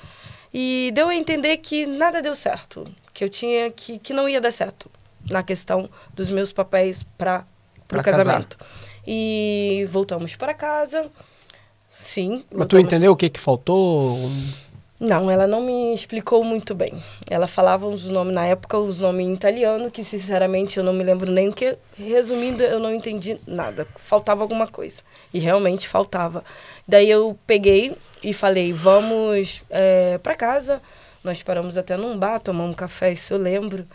e deu a entender que nada deu certo, que não ia dar certo na questão dos meus papéis para o casamento. E voltamos para casa, sim. Mas tu entendeu o que faltou? Não, ela não me explicou muito bem. Ela falava os nomes, na época, os nomes em italiano, que sinceramente eu não me lembro nem o que. Resumindo, eu não entendi nada. Faltava alguma coisa. E realmente faltava. Daí eu peguei e falei, vamos para casa. Nós paramos até num bar, tomamos um café, isso eu lembro.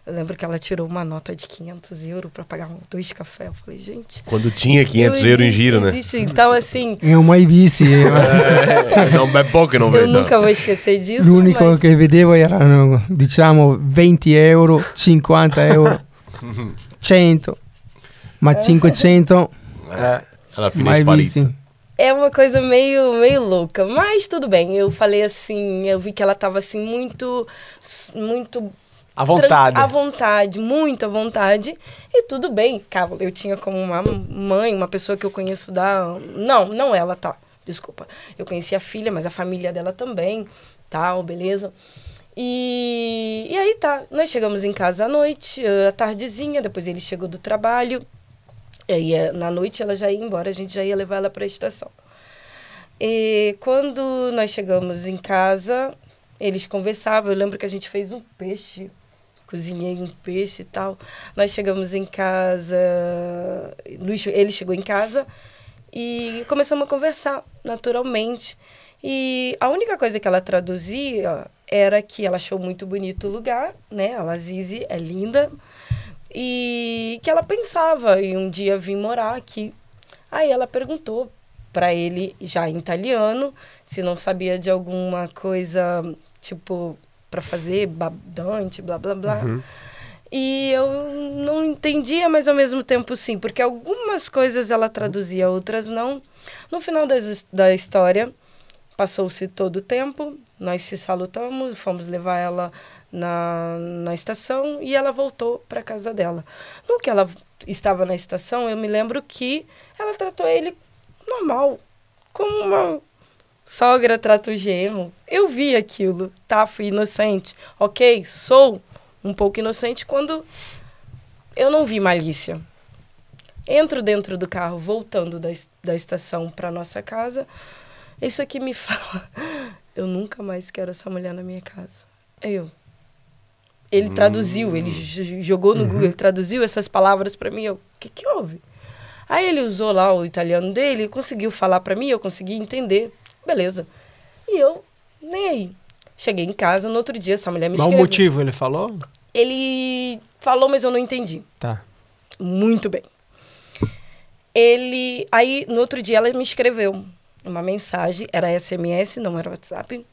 Eu lembro que ela tirou uma nota de 500 euros para pagar 2 cafés. Eu falei, gente... Quando tinha 500 euros em giro, né? Então, assim... Eu mai visti. Non è poco, non vedo. Eu nunca vou esquecer disso. L'unico che vedevo erano, diciamo, 20 euro, 50 euro, 100, ma 500 mai visti. É uma coisa meio louca, mas tudo bem. Eu falei assim, eu vi que ela estava assim muito à vontade. À vontade, muito à vontade. E tudo bem, cara, eu tinha como uma mãe, uma pessoa que eu conheço Não ela, tá, desculpa. Eu conheci a filha, mas a família dela também, tal, beleza. E aí tá, nós chegamos em casa à noite, à tardezinha, depois ele chegou do trabalho. E aí, na noite ela já ia embora, a gente já ia levar ela para a estação. E quando nós chegamos em casa, eles conversavam. Eu lembro que a gente fez um peixe, cozinhei um peixe e tal. Nós chegamos em casa, ele chegou em casa e começamos a conversar naturalmente. E a única coisa que ela traduzia era que ela achou muito bonito o lugar, né? A Lazizi é linda. E que ela pensava em um dia vir morar aqui. Aí ela perguntou para ele, já em italiano, se não sabia de alguma coisa tipo, pra fazer Dante, blá, blá, blá. E eu não entendia, mas ao mesmo tempo sim, porque algumas coisas ela traduzia, outras não. No final da história, passou-se todo o tempo, nós se salutamos, fomos levar ela na estação e ela voltou para casa dela. No que ela estava na estação, eu me lembro que ela tratou ele normal, como uma sogra trata o genro. Eu vi aquilo, tá? Fui inocente. Ok, sou um pouco inocente quando eu não vi malícia. Entro dentro do carro, voltando da estação para nossa casa. Isso aqui me fala, eu nunca mais quero essa mulher na minha casa. Ele traduziu, ele jogou no Google, ele traduziu essas palavras para mim. O que houve? Aí ele usou lá o italiano dele, conseguiu falar para mim, eu consegui entender. Beleza. E eu, nem aí. Cheguei em casa, no outro dia, essa mulher me escreveu. Mas o motivo ele falou? Ele falou, mas eu não entendi. Tá. Muito bem. Aí, no outro dia, ela me escreveu uma mensagem, era SMS, não era WhatsApp.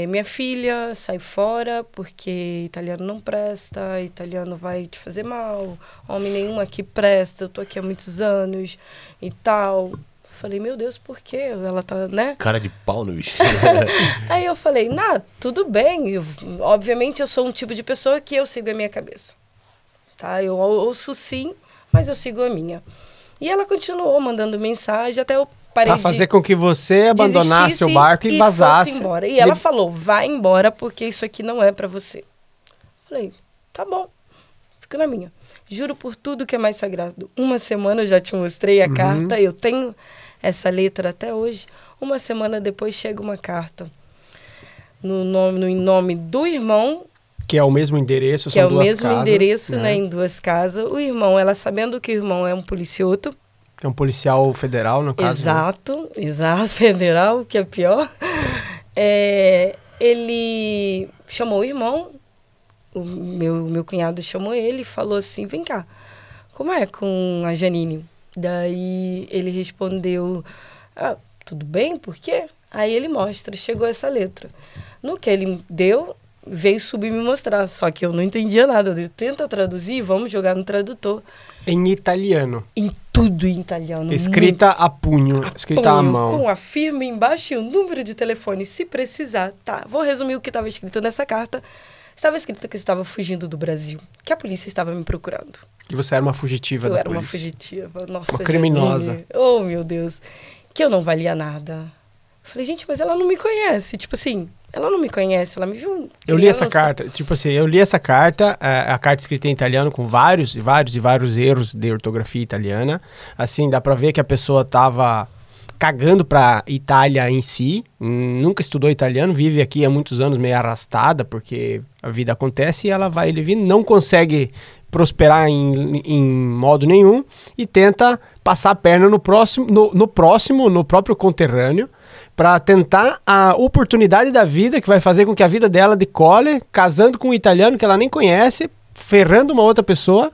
Minha filha, sai fora, porque italiano não presta, italiano vai te fazer mal, homem nenhum aqui presta, eu tô aqui há muitos anos e tal. Falei, meu Deus, por quê? Ela tá, né? Cara de pau no bicho. Aí eu falei, tudo bem. Obviamente eu sou um tipo de pessoa que eu sigo a minha cabeça. Tá? Eu ouço sim, mas eu sigo a minha. E ela continuou mandando mensagem até eu parei pra fazer com que você abandonasse o barco e vazasse. Fosse embora. E ela falou, vai embora porque isso aqui não é pra você. Falei, tá bom, fico na minha. Juro por tudo que é mais sagrado. Uma semana eu já te mostrei a carta, eu tenho essa letra até hoje. Uma semana depois chega uma carta em nome do irmão. Que é o mesmo endereço, são duas casas. Que é o mesmo endereço, né, em duas casas. O irmão, ela sabendo que o irmão é um policioto. É um policial federal, no caso. Exato, federal, que é pior. Ele chamou o irmão, o meu cunhado chamou ele e falou assim, vem cá, como é com a Janine? Daí ele respondeu, tudo bem, por quê? Aí ele mostra, chegou essa letra. No que ele deu, veio subir me mostrar, só que eu não entendia nada. Eu tenta traduzir, vamos jogar no tradutor. Em italiano. Em tudo em italiano. Escrita a punho, escrita à mão. Com a firma embaixo e o número de telefone, se precisar. Tá, vou resumir o que estava escrito nessa carta. Estava escrito que eu estava fugindo do Brasil, que a polícia estava me procurando. Que você era uma fugitiva da polícia. Eu era uma fugitiva, nossa. Uma criminosa. Janine. Oh, meu Deus. Que eu não valia nada. Falei, gente, mas ela não me conhece. Tipo assim, ela não me conhece, ela me viu criança. Eu li essa carta, tipo assim, a carta escrita em italiano com vários erros de ortografia italiana. Assim, dá pra ver que a pessoa tava cagando pra Itália em si, nunca estudou italiano, vive aqui há muitos anos meio arrastada, porque a vida acontece e ela vai ele vir, não consegue prosperar em modo nenhum e tenta passar a perna no próprio conterrâneo, para tentar a oportunidade da vida que vai fazer com que a vida dela decole, casando com um italiano que ela nem conhece, ferrando uma outra pessoa.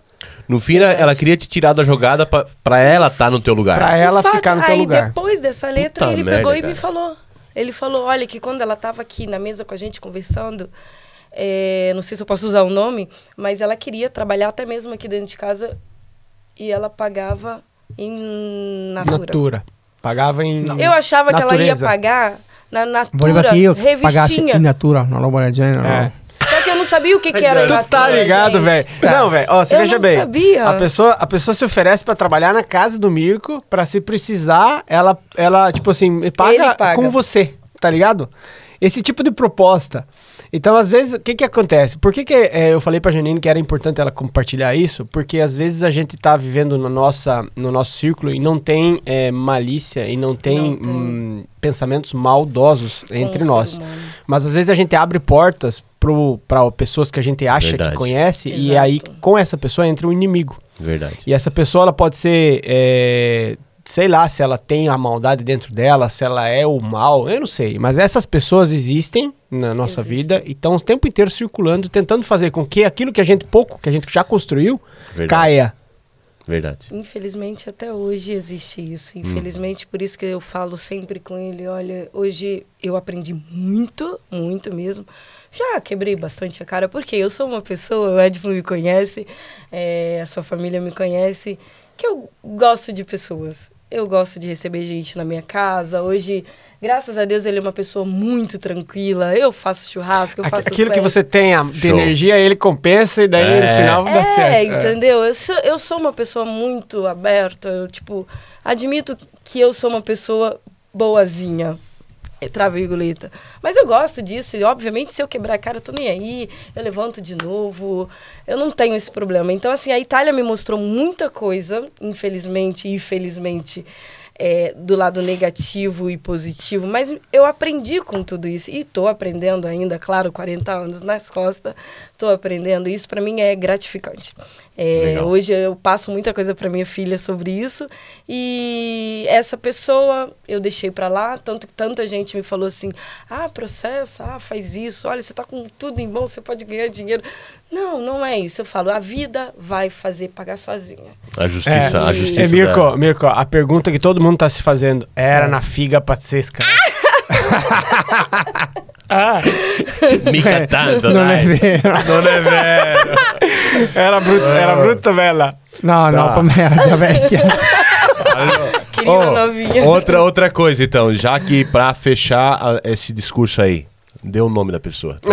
No fim, ela queria te tirar da jogada pra ela estar no teu lugar. Pra ela ficar no teu lugar. Aí depois dessa letra, ele pegou e me falou. Ele falou, olha, que quando ela tava aqui na mesa com a gente conversando, não sei se eu posso usar o nome, mas ela queria trabalhar até mesmo aqui dentro de casa e ela pagava em natura. Pagava em Eu achava natureza. Que ela ia pagar na natura, Voleva que io pagassi revistinha. in natura, uma roba del genere. É. Só que eu não sabia o que era Tu natura, tá ligado, velho? Não, velho, ó, você Eu veja não bem. sabia. A pessoa se oferece pra trabalhar na casa do Mirko, pra se precisar, ela tipo assim, paga com você, tá ligado? Esse tipo de proposta. Então, às vezes, o que acontece? Por que eu falei pra Janine que era importante ela compartilhar isso? Porque, às vezes, a gente tá vivendo no nosso círculo e não tem malícia e não tem pensamentos maldosos entre nós. Mas, às vezes, a gente abre portas para pessoas que a gente acha que conhece. Exato. E aí, com essa pessoa, entra um inimigo. Verdade. E essa pessoa, ela pode ser... sei lá, se ela tem a maldade dentro dela, se ela é o mal, eu não sei. Mas essas pessoas existem na nossa vida e estão o tempo inteiro circulando, tentando fazer com que aquilo que a gente já construiu, caia. Verdade. Infelizmente, até hoje existe isso. Infelizmente, por isso que eu falo sempre com ele, olha, hoje eu aprendi muito, muito mesmo. Já quebrei bastante a cara, porque eu sou uma pessoa, o Edmo me conhece, a sua família me conhece, que eu gosto de pessoas. Eu gosto de receber gente na minha casa. Hoje, graças a Deus, ele é uma pessoa muito tranquila. Eu faço churrasco, eu faço aquilo festa. que você tem de energia, ele compensa e daí no final dá certo. Entendeu? Eu sou uma pessoa muito aberta. Eu, admito que eu sou uma pessoa boazinha. Traveguleta. Mas eu gosto disso e, obviamente, se eu quebrar a cara, eu tô nem aí, eu levanto de novo, eu não tenho esse problema. Então, assim, a Itália me mostrou muita coisa, infelizmente e infelizmente, do lado negativo e positivo, mas eu aprendi com tudo isso e tô aprendendo ainda, claro, 40 anos nas costas, tô aprendendo, isso para mim é gratificante. Hoje eu passo muita coisa para minha filha sobre isso e essa pessoa eu deixei para lá, tanto que tanta gente me falou assim, processa, faz isso, olha, você tá com tudo em mão, você pode ganhar dinheiro. Não é isso, eu falo, a vida vai fazer pagar sozinha. A justiça, a justiça. Mirko, a pergunta que todo mundo tá se fazendo, era na figa pazzesca. Mica tanto, Non è vero. Non è vero. Era brutta bella. No, per me era già vecchia. Querida novinha. Outra coisa, então, já que pra fechar esse discurso aí, dê o nome da pessoa. Tô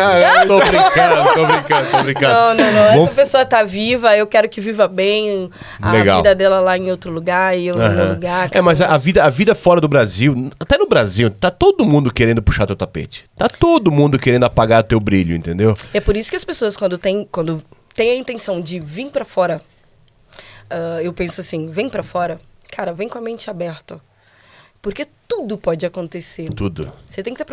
brincando. Não. Essa pessoa tá viva, eu quero que viva bem a vida dela lá em outro lugar e eu no meu lugar. Mas a vida fora do Brasil, até no Brasil, tá todo mundo querendo puxar teu tapete. Tá todo mundo querendo apagar teu brilho, entendeu? É por isso que as pessoas, quando tem a intenção de vir pra fora, eu penso assim, vem pra fora, cara, vem com a mente aberta. Porque tudo pode acontecer. Tudo. Você tem que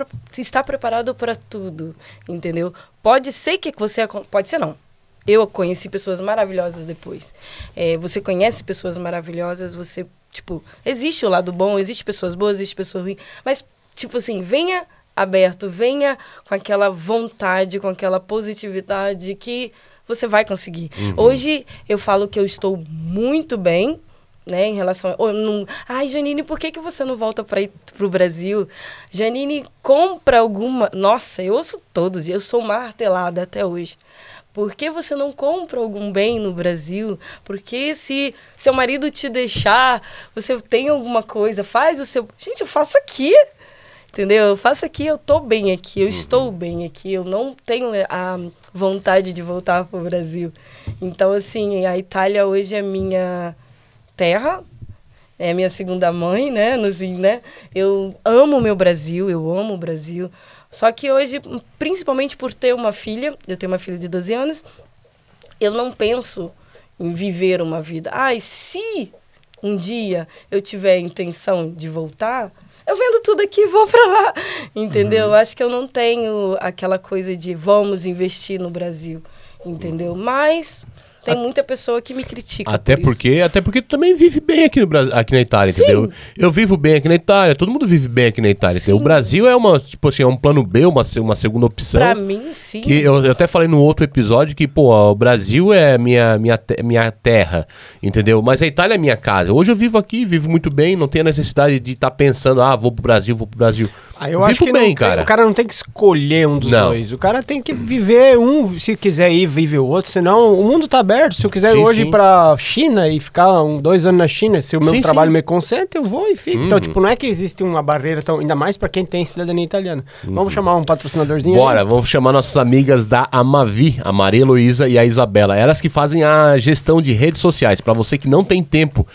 estar preparado para tudo, entendeu? Pode ser que você... Pode ser não. Eu conheci pessoas maravilhosas depois. Você conhece pessoas maravilhosas, você... existe o lado bom, existe pessoas boas, existe pessoas ruins. Mas, assim, venha aberto, venha com aquela vontade, com aquela positividade que você vai conseguir. Hoje, eu falo que eu estou muito bem, né, em relação a... Janine, por que você não volta para ir pro Brasil? Janine, compra alguma... Nossa, eu ouço todos os dias, eu sou martelada até hoje. Por que você não compra algum bem no Brasil? Porque se seu marido te deixar, você tem alguma coisa, faz o seu... Gente, eu faço aqui, entendeu? Eu faço aqui, eu tô bem aqui, eu estou bem aqui, eu não tenho a vontade de voltar pro Brasil. Então, assim, a Itália hoje é minha... terra, é minha segunda mãe, né? Eu amo o meu Brasil, eu amo o Brasil. Só que hoje, principalmente por ter uma filha, eu tenho uma filha de 12 anos, eu não penso em viver uma vida. Se um dia eu tiver a intenção de voltar, eu vendo tudo aqui e vou pra lá, entendeu? Acho que eu não tenho aquela coisa de vamos investir no Brasil, entendeu? Mas... tem muita pessoa que me critica. Até porque tu também vive bem aqui no Brasil, aqui na Itália, entendeu? Eu vivo bem aqui na Itália, todo mundo vive bem aqui na Itália. O Brasil é é um plano B, uma segunda opção. Pra mim, sim. Que eu até falei no outro episódio que, o Brasil é minha terra, entendeu? Mas a Itália é minha casa. Hoje eu vivo aqui, vivo muito bem, não tenho a necessidade de estar pensando, vou pro Brasil. Eu acho que bem, cara. O cara não tem que escolher um dos dois. O cara tem que viver se quiser ir, vive o outro, senão o mundo tá aberto. Se eu quiser ir hoje pra China e ficar 2 anos na China, se o meu trabalho me consente, eu vou e fico. Então, não é que existe uma barreira, ainda mais pra quem tem cidadania italiana. Vamos chamar um patrocinadorzinho? Bora, vamos chamar nossas amigas da Amavi, a Maria Heloísa e a Isabela. Elas que fazem a gestão de redes sociais. Pra você que não tem tempo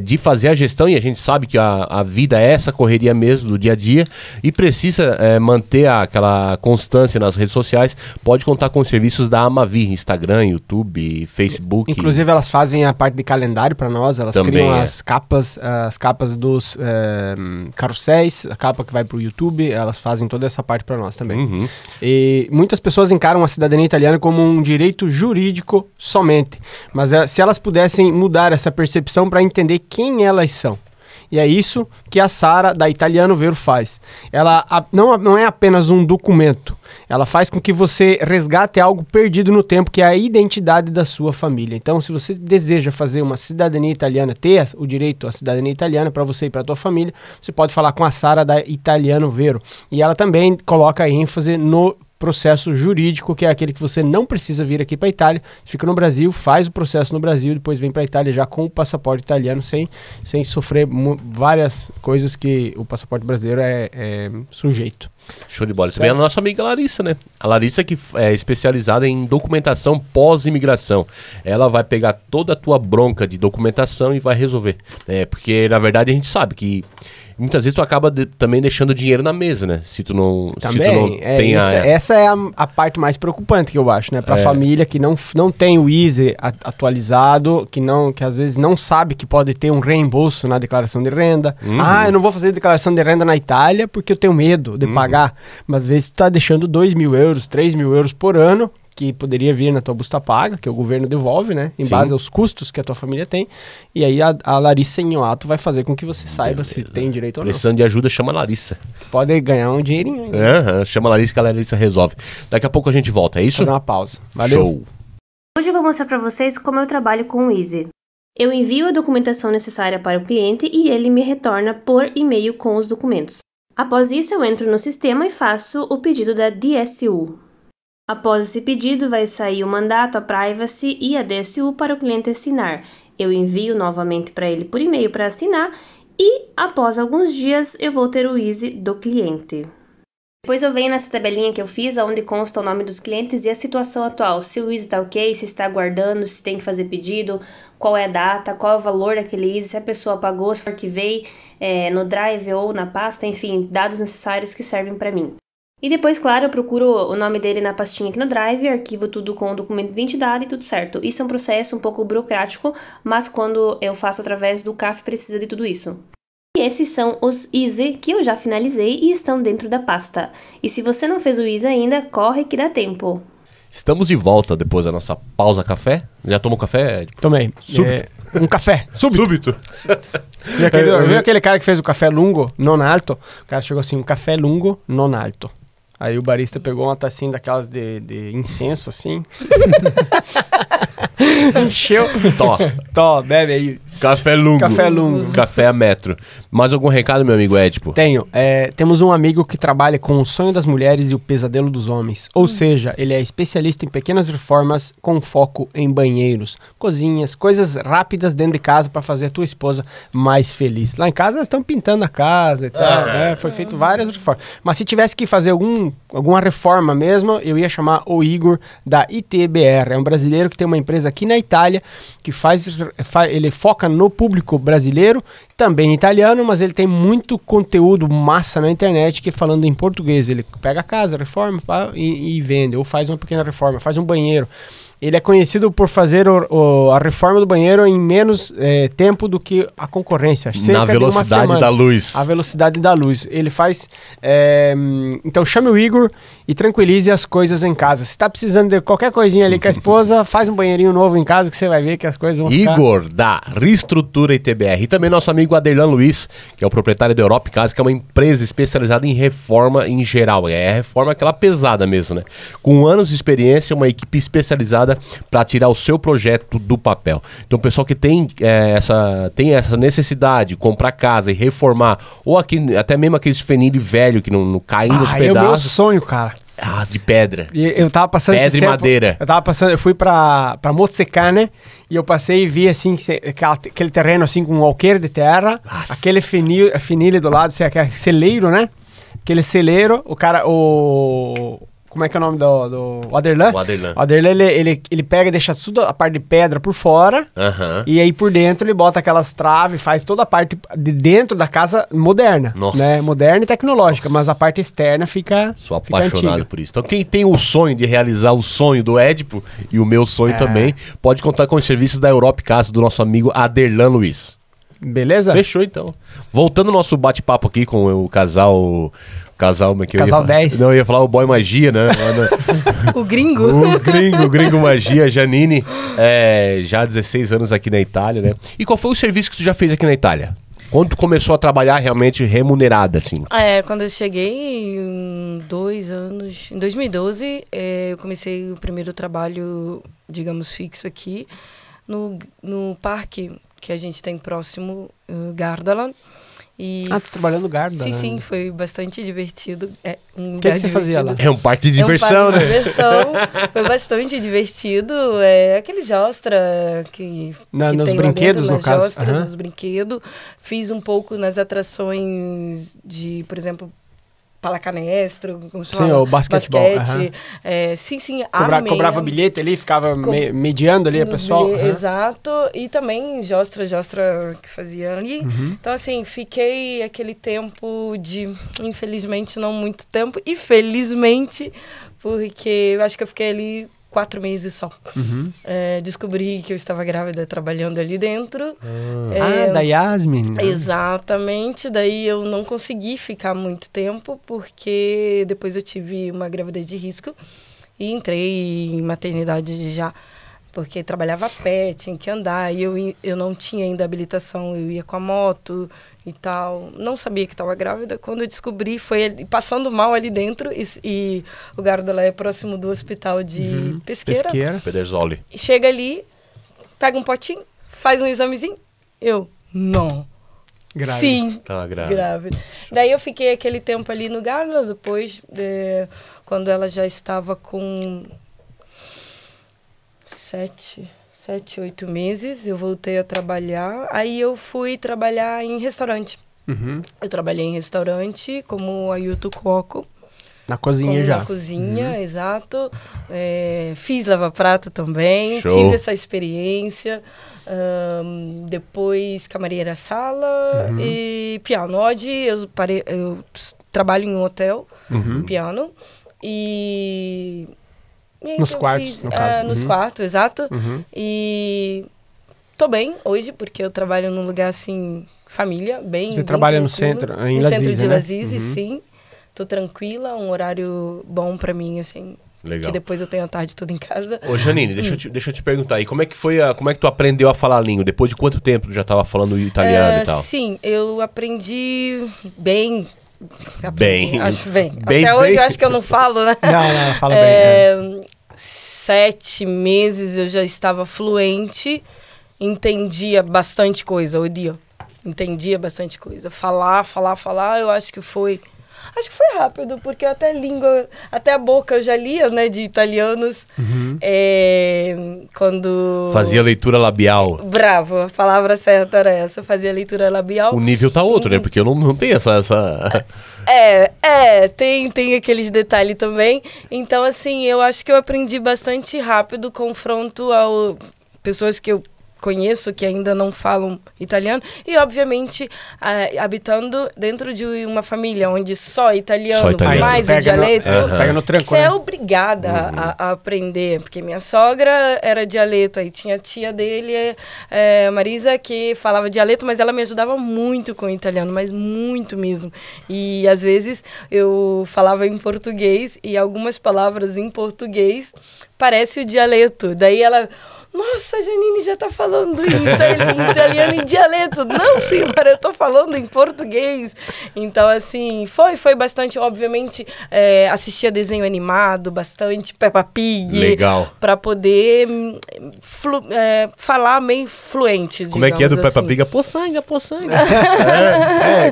de fazer a gestão, e a gente sabe que a vida é essa correria mesmo do dia a dia, e precisa manter aquela constância nas redes sociais, pode contar com os serviços da Amavi, Instagram, YouTube, Facebook. Inclusive elas fazem a parte de calendário para nós, elas também criam as capas dos carrosséis, a capa que vai pro YouTube, elas fazem toda essa parte para nós também. E muitas pessoas encaram a cidadania italiana como um direito jurídico somente, mas se elas pudessem mudar essa percepção para entender quem elas são. E é isso que a Sara, da Italiano Vero, faz. Ela não é apenas um documento. Ela faz com que você resgate algo perdido no tempo, que é a identidade da sua família. Então, se você deseja fazer uma cidadania italiana, ter o direito à cidadania italiana para você e para a tua família, você pode falar com a Sara da Italiano Vero. E ela também coloca ênfase no processo jurídico, que é aquele que você não precisa vir aqui para a Itália, fica no Brasil, faz o processo no Brasil, depois vem para a Itália já com o passaporte italiano, sem sofrer várias coisas que o passaporte brasileiro é sujeito. Show de bola. Certo. Também a nossa amiga Larissa, né? A Larissa que é especializada em documentação pós-imigração. Ela vai pegar toda a tua bronca de documentação e vai resolver. Porque, na verdade, a gente sabe que muitas vezes tu acaba também deixando dinheiro na mesa, né? Se tu não tem essa é a parte mais preocupante que eu acho, né? Para a família que não tem o Easy atualizado, que às vezes não sabe que pode ter um reembolso na declaração de renda. Eu não vou fazer declaração de renda na Itália porque eu tenho medo de pagar. Mas às vezes tu tá deixando 2.000 euros, 3.000 euros por ano, que poderia vir na tua busta paga, que o governo devolve, né? Em base aos custos que a tua família tem. E aí a Larissa Ignoato vai fazer com que você saiba se tem direito ou não. Precisando de ajuda, chama a Larissa. Pode ganhar um dinheirinho ainda. Chama a Larissa que a Larissa resolve. Daqui a pouco a gente volta, é isso? Vou dar uma pausa. Valeu. Show. Hoje eu vou mostrar para vocês como eu trabalho com o Easy. Eu envio a documentação necessária para o cliente e ele me retorna por e-mail com os documentos. Após isso, eu entro no sistema e faço o pedido da DSU. Após esse pedido, vai sair o mandato, a privacy e a DSU para o cliente assinar. Eu envio novamente para ele por e-mail para assinar e, após alguns dias, eu vou ter o Easy do cliente. Depois eu venho nessa tabelinha que eu fiz, onde consta o nome dos clientes e a situação atual. Se o Easy está ok, se está aguardando, se tem que fazer pedido, qual é a data, qual é o valor daquele Easy, se a pessoa pagou, se arquivei no Drive ou na pasta, enfim, dados necessários que servem para mim. E depois, claro, eu procuro o nome dele na pastinha aqui no Drive, arquivo tudo com o documento de identidade e tudo certo. Isso é um processo um pouco burocrático, mas quando eu faço através do CAF precisa de tudo isso. E esses são os Easy que eu já finalizei e estão dentro da pasta. E se você não fez o Easy ainda, corre que dá tempo. Estamos de volta depois da nossa pausa café. Já tomou café? Tomei. Um café. Súbito. Viu aquele cara que fez o café lungo, non alto? O cara chegou assim, um café lungo, non alto. Aí o barista pegou uma tacinha daquelas de incenso, assim. Encheu. Tó, bebe aí. Café lungo. Café a metro. Mais algum recado, meu amigo Edipo? Tenho. Temos um amigo que trabalha com o sonho das mulheres e o pesadelo dos homens. Ou seja, ele é especialista em pequenas reformas com foco em banheiros, cozinhas, coisas rápidas dentro de casa para fazer a tua esposa mais feliz. Lá em casa elas estão pintando a casa e tal. Foi feito várias reformas. Mas se tivesse que fazer alguma reforma mesmo, eu ia chamar o Igor da ITBR. É um brasileiro que tem uma empresa aqui na Itália que ele foca no público brasileiro, também italiano, mas ele tem muito conteúdo massa na internet que falando em português. Ele pega a casa, reforma e vende, ou faz uma pequena reforma, faz um banheiro. Ele é conhecido por fazer a reforma do banheiro em menos tempo do que a concorrência. Na velocidade da luz. A velocidade da luz. Ele faz... Então chame o Igor e tranquilize as coisas em casa. Se está precisando de qualquer coisinha ali com a esposa, faz um banheirinho novo em casa que você vai ver que as coisas vão ficar... Igor, da Reestrutura ITBR. E também nosso amigo Aderlan Luiz, que é o proprietário da Europa Casa, que é uma empresa especializada em reforma em geral. É a reforma aquela pesada mesmo, né? Com anos de experiência, uma equipe especializada para tirar o seu projeto do papel. Então, o pessoal que tem essa necessidade de comprar casa e reformar, ou até mesmo aqueles fenil velho que não caem nos pedaços. É o meu sonho, cara. De pedra. E eu tava passando pedra e madeira. Eu fui pra Mozzecane e eu passei e vi assim aquele terreno assim com um alqueire de terra, nossa, aquele fenil do lado, assim, aquele celeiro, né? Aquele celeiro, como é que é o nome do Aderlan? O Aderlan, ele pega e deixa tudo a parte de pedra por fora, e aí por dentro ele bota aquelas traves, faz toda a parte de dentro da casa moderna. Nossa. Né? Moderna e tecnológica, mas a parte externa fica Sou apaixonado por isso. Então quem tem o sonho de realizar o sonho do Edipo, e o meu sonho também, pode contar com os serviços da Europa Casa do nosso amigo Aderlan Luiz. Beleza? Fechou então. Voltando ao nosso bate-papo aqui com o casal 10. Não, eu ia falar o Boy Magia, né? O gringo. O gringo Magia, Janine, já há 16 anos aqui na Itália, né? E qual foi o serviço que tu já fez aqui na Itália? Quando tu começou a trabalhar realmente remunerada, assim? Quando eu cheguei, 2 anos... Em 2012, eu comecei o primeiro trabalho, digamos, fixo aqui, no parque que a gente tem próximo, Gardaland. Tu trabalhou no Garda, né? Sim, foi bastante divertido. O que você fazia lá? É um parque de diversão, um parque né? De diversão. Foi bastante divertido. Aquele Jostra que nos tem brinquedos, dentro, no caso. Jostras, nos brinquedos. Fiz um pouco nas atrações de, por exemplo, palacanestro, como se fala? O basquetebol. Basquete. Sim, Cobrava bilhete ali, ficava mediando ali a pessoa. Exato. E também Jostra que fazia ali. Então, assim, fiquei aquele tempo infelizmente, não muito tempo. E felizmente, porque eu acho que eu fiquei ali 4 meses só. Descobri que eu estava grávida trabalhando ali dentro. Da Yasmin. Exatamente. Daí eu não consegui ficar muito tempo, porque depois eu tive uma gravidez de risco e entrei em maternidade já. Porque trabalhava a pé, tinha que andar, e eu não tinha ainda habilitação, eu ia com a moto e tal. Não sabia que estava grávida. Quando eu descobri, foi passando mal ali dentro, e o Garda é próximo do hospital de Pesqueira. Pedersoli. Chega ali, pega um potinho, faz um examezinho. Não. Grávida. Sim, Tava grávida. Daí eu fiquei aquele tempo ali no Garda, depois, quando ela já estava com 7, 8 meses, eu voltei a trabalhar. Aí eu fui trabalhar em restaurante. Eu trabalhei em restaurante como Ailton Coco. Na cozinha já. Na cozinha, exato. Fiz lava-prato também. Show. Tive essa experiência. Depois camareira sala e piano. Hoje eu trabalho em um hotel, piano. E nos quartos, no caso. Nos quartos, exato. E tô bem hoje, porque eu trabalho num lugar assim, família, bem. Você trabalha no tranquilo. centro, em no Lazize, centro de né? Lazize, sim. Tô tranquila, um horário bom pra mim, assim. Legal. Que depois eu tenho a tarde toda em casa. Ô, Janine, deixa eu te perguntar aí, como é que tu aprendeu a falar a língua? Depois de quanto tempo tu já estava falando italiano e tal? Sim, eu aprendi bem. Acho bem. Até hoje eu acho que eu não falo, né? Não, fala bem. 7 meses eu já estava fluente, entendia bastante coisa, entendia bastante coisa. Falar, eu acho que foi rápido, porque até a boca eu já lia, né, de italianos. Quando... Fazia leitura labial. Bravo, a palavra certa era essa, fazia leitura labial. O nível tá outro, né, porque eu não tenho essa... Tem aqueles detalhes também. Então, assim, eu acho que eu aprendi bastante rápido, confronto a pessoas que eu conheço que ainda não falam italiano e, obviamente, habitando dentro de uma família onde só italiano. Mais o dialeto, pega no tranco, você é obrigada a aprender, porque minha sogra era dialeto, aí tinha a tia dele, Marisa, que falava dialeto, mas ela me ajudava muito com o italiano, mas muito mesmo. E, às vezes, eu falava em português e algumas palavras em português parece o dialeto. Daí ela... Nossa, a Janine já tá falando em italiano em dialeto. Não, senhora, eu tô falando em português. Então, assim, foi bastante, obviamente, assistia desenho animado, bastante Peppa Pig. Legal. Pra poder falar meio fluente, Como é que é do assim. Peppa Pig? Poçanga.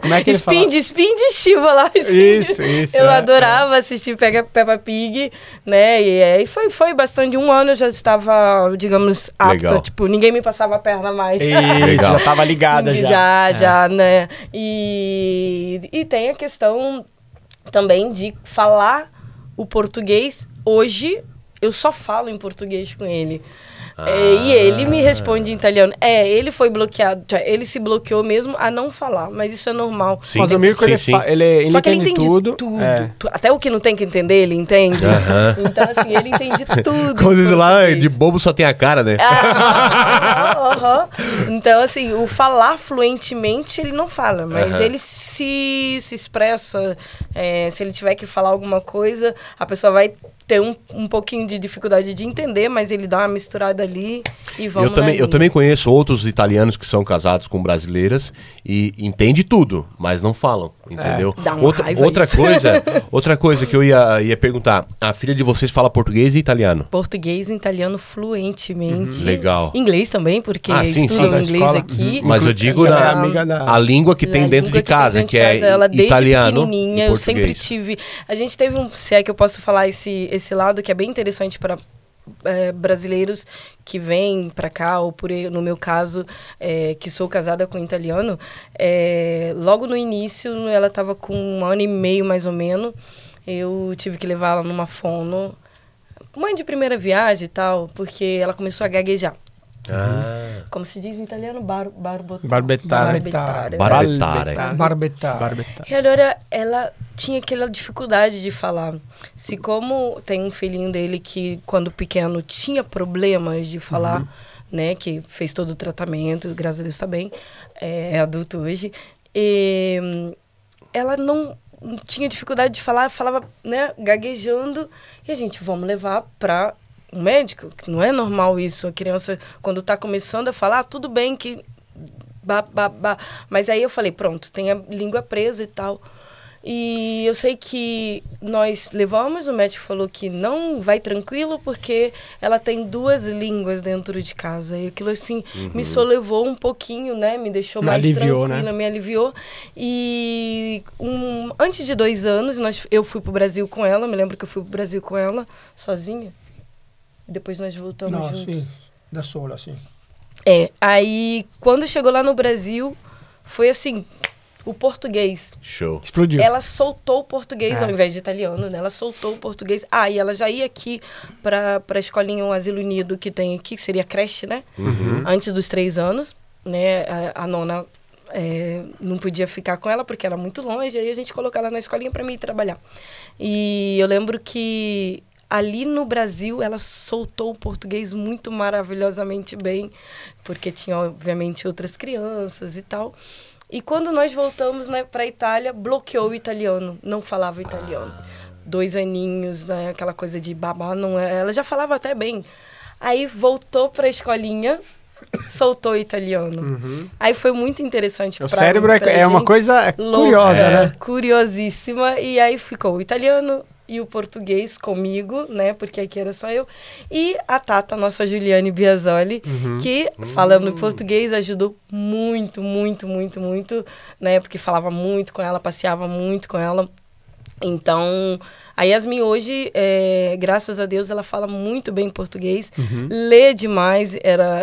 Como é que ele fala? Spin, estiva lá. Isso. Eu adorava assistir Peppa Pig, né? E foi bastante. 1 ano eu já estava, digamos, apta. Legal. Tipo, ninguém me passava a perna mais. Isso, já tava ligada já. Já, né? E tem a questão também de falar o português. Hoje, eu só falo em português com ele. E ele me responde em italiano. Ele foi bloqueado, ele se bloqueou mesmo a não falar, mas isso é normal. Sim, mas o Mirko, ele só que ele entende tudo. Até o que não tem que entender, ele entende. Então, assim, ele entende tudo. Como diz lá, de bobo só tem a cara, né? Então, assim, o falar fluentemente, ele não fala, mas ele se expressa. Se ele tiver que falar alguma coisa, a pessoa vai ter um pouquinho de dificuldade de entender, mas ele dá uma misturada ali e vamos eu também conheço outros italianos que são casados com brasileiras e entende tudo, mas não falam, entendeu? Dá uma raiva outra coisa que eu ia perguntar, a filha de vocês fala português e italiano? Português e italiano fluentemente. Legal. Inglês também, porque estudam inglês aqui. Mas eu digo a língua que tem dentro de casa, que é ela, italiano desde pequenininha, eu sempre tive... A gente teve se é que eu posso falar esse lado que é bem interessante para brasileiros que vêm para cá, ou no meu caso, que sou casada com um italiano. Logo no início, ela estava com 1 ano e meio, mais ou menos. Eu tive que levar ela numa fono. Mãe de primeira viagem e tal, porque ela começou a gaguejar. Como se diz em italiano? Barbettare. E agora ela tinha aquela dificuldade de falar. Se como tem um filhinho dele que quando pequeno tinha problemas de falar, né, que fez todo o tratamento, graças a Deus está bem, é adulto hoje, e ela não tinha dificuldade de falar, falava, né, gaguejando, e a gente, vamos levar para um médico, que não é normal isso, a criança, quando está começando a falar, tudo bem que... Mas aí eu falei, pronto, tem a língua presa e tal. E eu sei que nós levamos, o médico falou que não, vai tranquilo, porque ela tem 2 línguas dentro de casa. E aquilo, assim, me solevou um pouquinho, né? Me deixou mais tranquila, né? Me aliviou. E antes de 2 anos, eu fui pro Brasil com ela, me lembro que eu fui pro Brasil com ela, sozinha. Depois nós voltamos juntos. Sim, da sola, sim. Aí quando chegou lá no Brasil, foi assim, o português. Show. Explodiu. Ela soltou o português ao invés de italiano, né? Ela soltou o português. E ela já ia aqui pra escolinha, um asilo unido que tem aqui, que seria creche, né? Antes dos 3 anos, né? A nona não podia ficar com ela porque era muito longe, aí a gente colocou ela na escolinha pra mim ir trabalhar. E eu lembro que ali no Brasil, ela soltou o português muito maravilhosamente bem, porque tinha, obviamente, outras crianças e tal. E quando nós voltamos, né, para a Itália, bloqueou o italiano, não falava italiano. 2 aninhos, né, aquela coisa de babá, ela já falava até bem. Aí voltou para a escolinha, soltou o italiano. Aí foi muito interessante. O cérebro é uma coisa curiosa, né? Curiosíssima. E aí ficou o italiano e o português comigo, né? Porque aqui era só eu. E a Tata, nossa Juliane Biasoli, que, falando português, ajudou muito, muito, muito, muito, né? Porque falava muito com ela, passeava muito com ela. Então, a Yasmin hoje, graças a Deus, ela fala muito bem português, lê demais,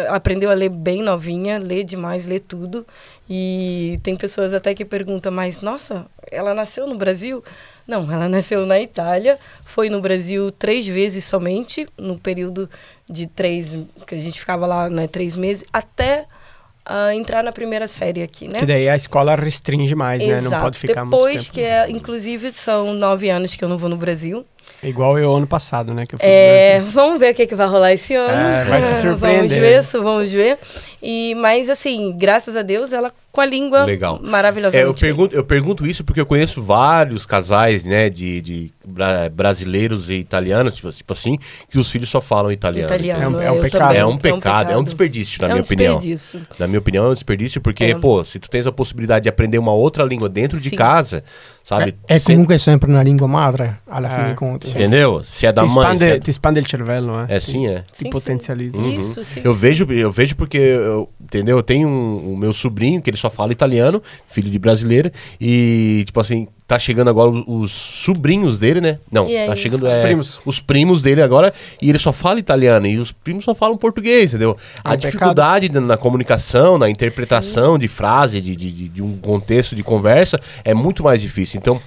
aprendeu a ler bem novinha, lê demais, lê tudo. E tem pessoas até que perguntam, mas, nossa, ela nasceu no Brasil? Não, ela nasceu na Itália, foi no Brasil 3 vezes somente, no período de 3, que a gente ficava lá, né, 3 meses, até entrar na primeira série aqui, né? Que daí a escola restringe mais, Exato. Né? Não pode ficar Depois muito tempo. Depois que, inclusive, são 9 anos que eu não vou no Brasil. Igual eu ano passado, né? Que eu fui no Brasil. Vamos ver o que vai rolar esse ano. Vai se surpreender. Vamos ver. Mas, assim, graças a Deus, ela com a língua legal. Maravilhosamente eu pergunto isso porque eu conheço vários casais, né, de brasileiros e italianos, tipo assim, que os filhos só falam italiano. É um pecado. É um pecado, é um desperdício, na minha opinião. Na minha opinião, é um desperdício porque, se tu tens a possibilidade de aprender uma outra língua dentro de casa, sabe? Comunque sempre una lingua madre, alla fine conta. Entendeu? Se é da mãe... Te expande il cervello, não é? Sim, é. Te potencializa. Isso, sim. Eu vejo porque, entendeu? Eu tenho o meu sobrinho, que ele só fala italiano, filho de brasileira, e, tipo assim, tá chegando agora os sobrinhos dele, né? Não, tá chegando os primos dele agora, e ele só fala italiano, e os primos só falam português, entendeu? A dificuldade na comunicação, na interpretação de frase, de um contexto de conversa, é muito mais difícil. Então,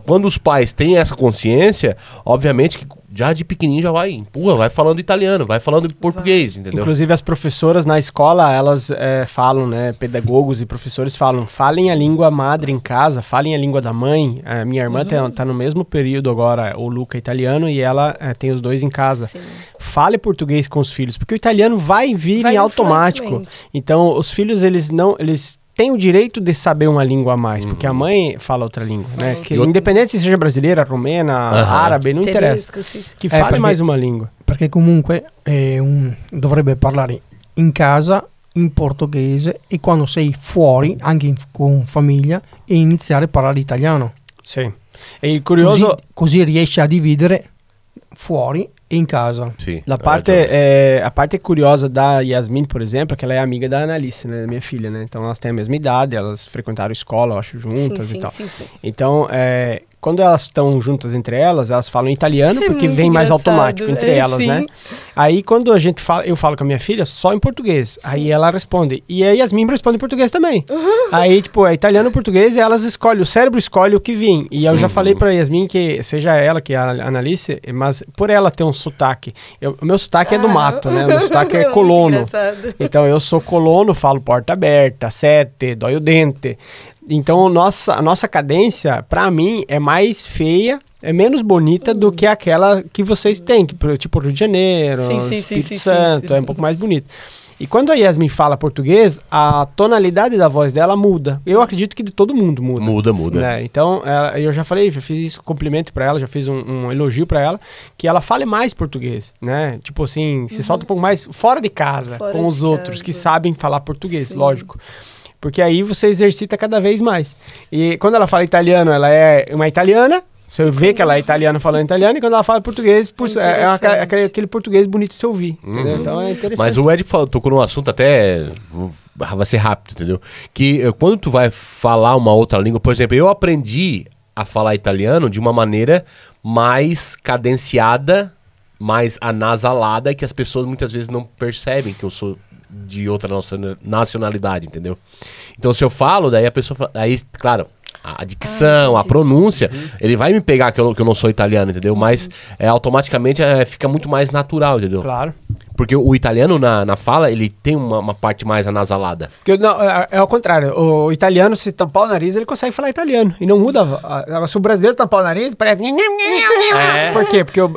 quando os pais têm essa consciência, obviamente que já de pequenininho já vai falando italiano, vai falando português, entendeu? Inclusive as professoras na escola, elas falam, né, pedagogos e professores falam, falem a língua madre em casa, falem a língua da mãe. A minha irmã tá no mesmo período agora, o Luca italiano, e ela tem os 2 em casa. Sim. Fale português com os filhos, porque o italiano vai vir em automático. Então, os filhos, eles tem o direito de saber uma língua a mais, porque a mãe fala outra língua, né? Que, independente se seja brasileira, romena, árabe, não interessa. Que fale mais uma língua. Perché comunque dovrebbe parlare in casa in portoghese e quando sei fuori, anche con famiglia, e iniziare a parlare italiano. Sì. E curioso... Così riesci a dividere fuori e in casa. Sim, a parte curiosa da Yasmin, por exemplo, é que ela é amiga da Annalise, né, da minha filha, né? Então elas têm a mesma idade, elas frequentaram escola, eu acho, juntas e tal. Sim. Então, quando elas estão juntas entre elas, elas falam italiano, porque vem mais automático entre elas, né? Aí quando eu falo com a minha filha, só em português. Aí ela responde. E a Yasmin responde em português também. Aí, tipo, é italiano e português, e elas escolhem, o cérebro escolhe o que vem. E eu já falei pra Yasmin que, seja ela, que é a Annalise, mas por ela ter um sotaque, o meu sotaque é do mato, né? O meu sotaque é colono. Então eu sou colono, falo porta aberta, sete, dói o dente. Então, a nossa cadência, pra mim, é mais feia, é menos bonita do que aquela que vocês têm, tipo Rio de Janeiro, Espírito Santo, é um pouco mais bonito. E quando a Yasmin fala português, a tonalidade da voz dela muda. Eu acredito que de todo mundo muda. Muda. Né? Então, eu já falei, já fiz isso, cumprimento pra ela, já fiz um elogio pra ela, que ela fale mais português, né? Tipo assim, se solta um pouco mais fora de casa, com os outros que sabem falar português, lógico. Porque aí você exercita cada vez mais. E quando ela fala italiano, ela é uma italiana. Você vê que ela é italiana falando italiano. E quando ela fala português, é aquele português bonito de se ouvir. Entendeu? Então é interessante. Mas o Ed tocou num assunto até... Vai ser rápido, entendeu? Que quando tu vai falar uma outra língua... Por exemplo, eu aprendi a falar italiano de uma maneira mais cadenciada, mais anasalada, que as pessoas muitas vezes não percebem que eu sou... de outra nacionalidade, entendeu? Então, se eu falo, daí a pessoa fala, aí, claro, a dicção, a pronúncia, ele vai me pegar que eu não sou italiano, entendeu? Mas automaticamente fica muito mais natural, entendeu? Claro. Porque o italiano na fala, ele tem uma parte mais anasalada. Não, é ao contrário. O italiano, se tampar o nariz, ele consegue falar italiano. E não muda. Se o brasileiro tampar o nariz, parece... Por quê? Porque o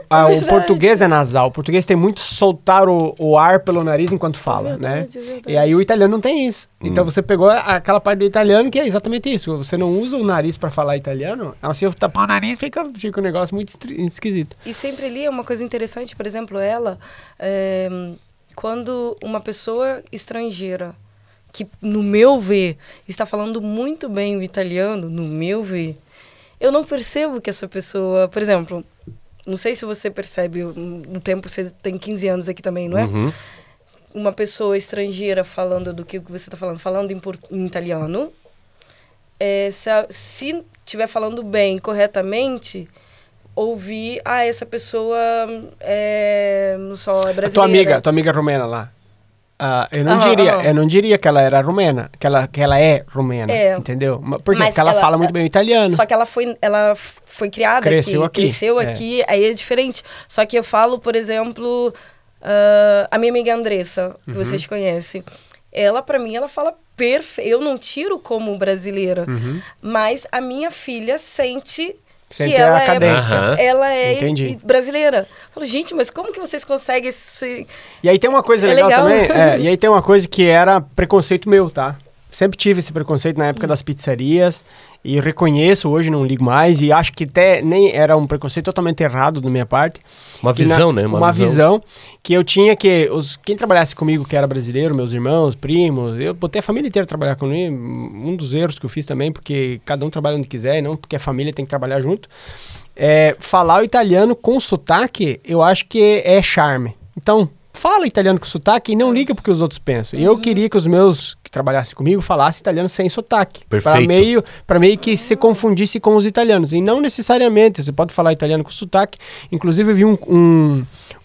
português é nasal. O português tem muito soltar o ar pelo nariz enquanto fala, né? E aí o italiano não tem isso. Então você pegou aquela parte do italiano que é exatamente isso. Você não usa o nariz pra falar italiano, se eu tapar o nariz, fica um negócio muito esquisito. E sempre ali é uma coisa interessante, por exemplo, ela... quando uma pessoa estrangeira que, no meu ver, está falando muito bem o italiano, no meu ver, eu não percebo que essa pessoa, por exemplo, não sei se você percebe, no tempo você tem 15 anos aqui também, não é? Uma pessoa estrangeira falando do que você está falando em italiano, se estiver falando bem, corretamente... ouvir, essa pessoa só é brasileira. Tua amiga romena lá. Eu não diria que ela era romena, que ela é romena, entendeu? Porque ela fala muito bem o italiano. Só que ela foi criada cresceu aqui, aí é diferente. Só que eu falo, por exemplo, a minha amiga Andressa, que vocês conhecem, ela, pra mim, ela fala perfeito. Eu não tiro como brasileira, mas a minha filha sente... que ela é brasileira. Eu falo, gente, mas como que vocês conseguem se... E aí tem uma coisa legal também, e aí tem uma coisa que era preconceito meu, tá? Sempre tive esse preconceito na época das pizzarias, e eu reconheço, hoje não ligo mais, e acho que até nem era um preconceito totalmente errado da minha parte. Uma visão, né? Uma visão que eu tinha que... Quem trabalhasse comigo que era brasileiro, meus irmãos, primos, eu botei a família inteira a trabalhar comigo, um dos erros que eu fiz também, porque cada um trabalha onde quiser, e não porque a família tem que trabalhar junto. Falar o italiano com sotaque, eu acho que é charme. Então... fala italiano com sotaque e não liga porque os outros pensam. E eu queria que os meus que trabalhassem comigo falassem italiano sem sotaque. Perfeito. Para meio que se confundisse com os italianos. E não necessariamente. Você pode falar italiano com sotaque. Inclusive, eu vi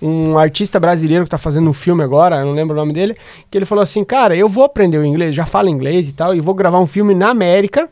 um artista brasileiro que está fazendo um filme agora, eu não lembro o nome dele, que ele falou assim, cara, eu vou aprender o inglês, já falo inglês e tal, e vou gravar um filme na América.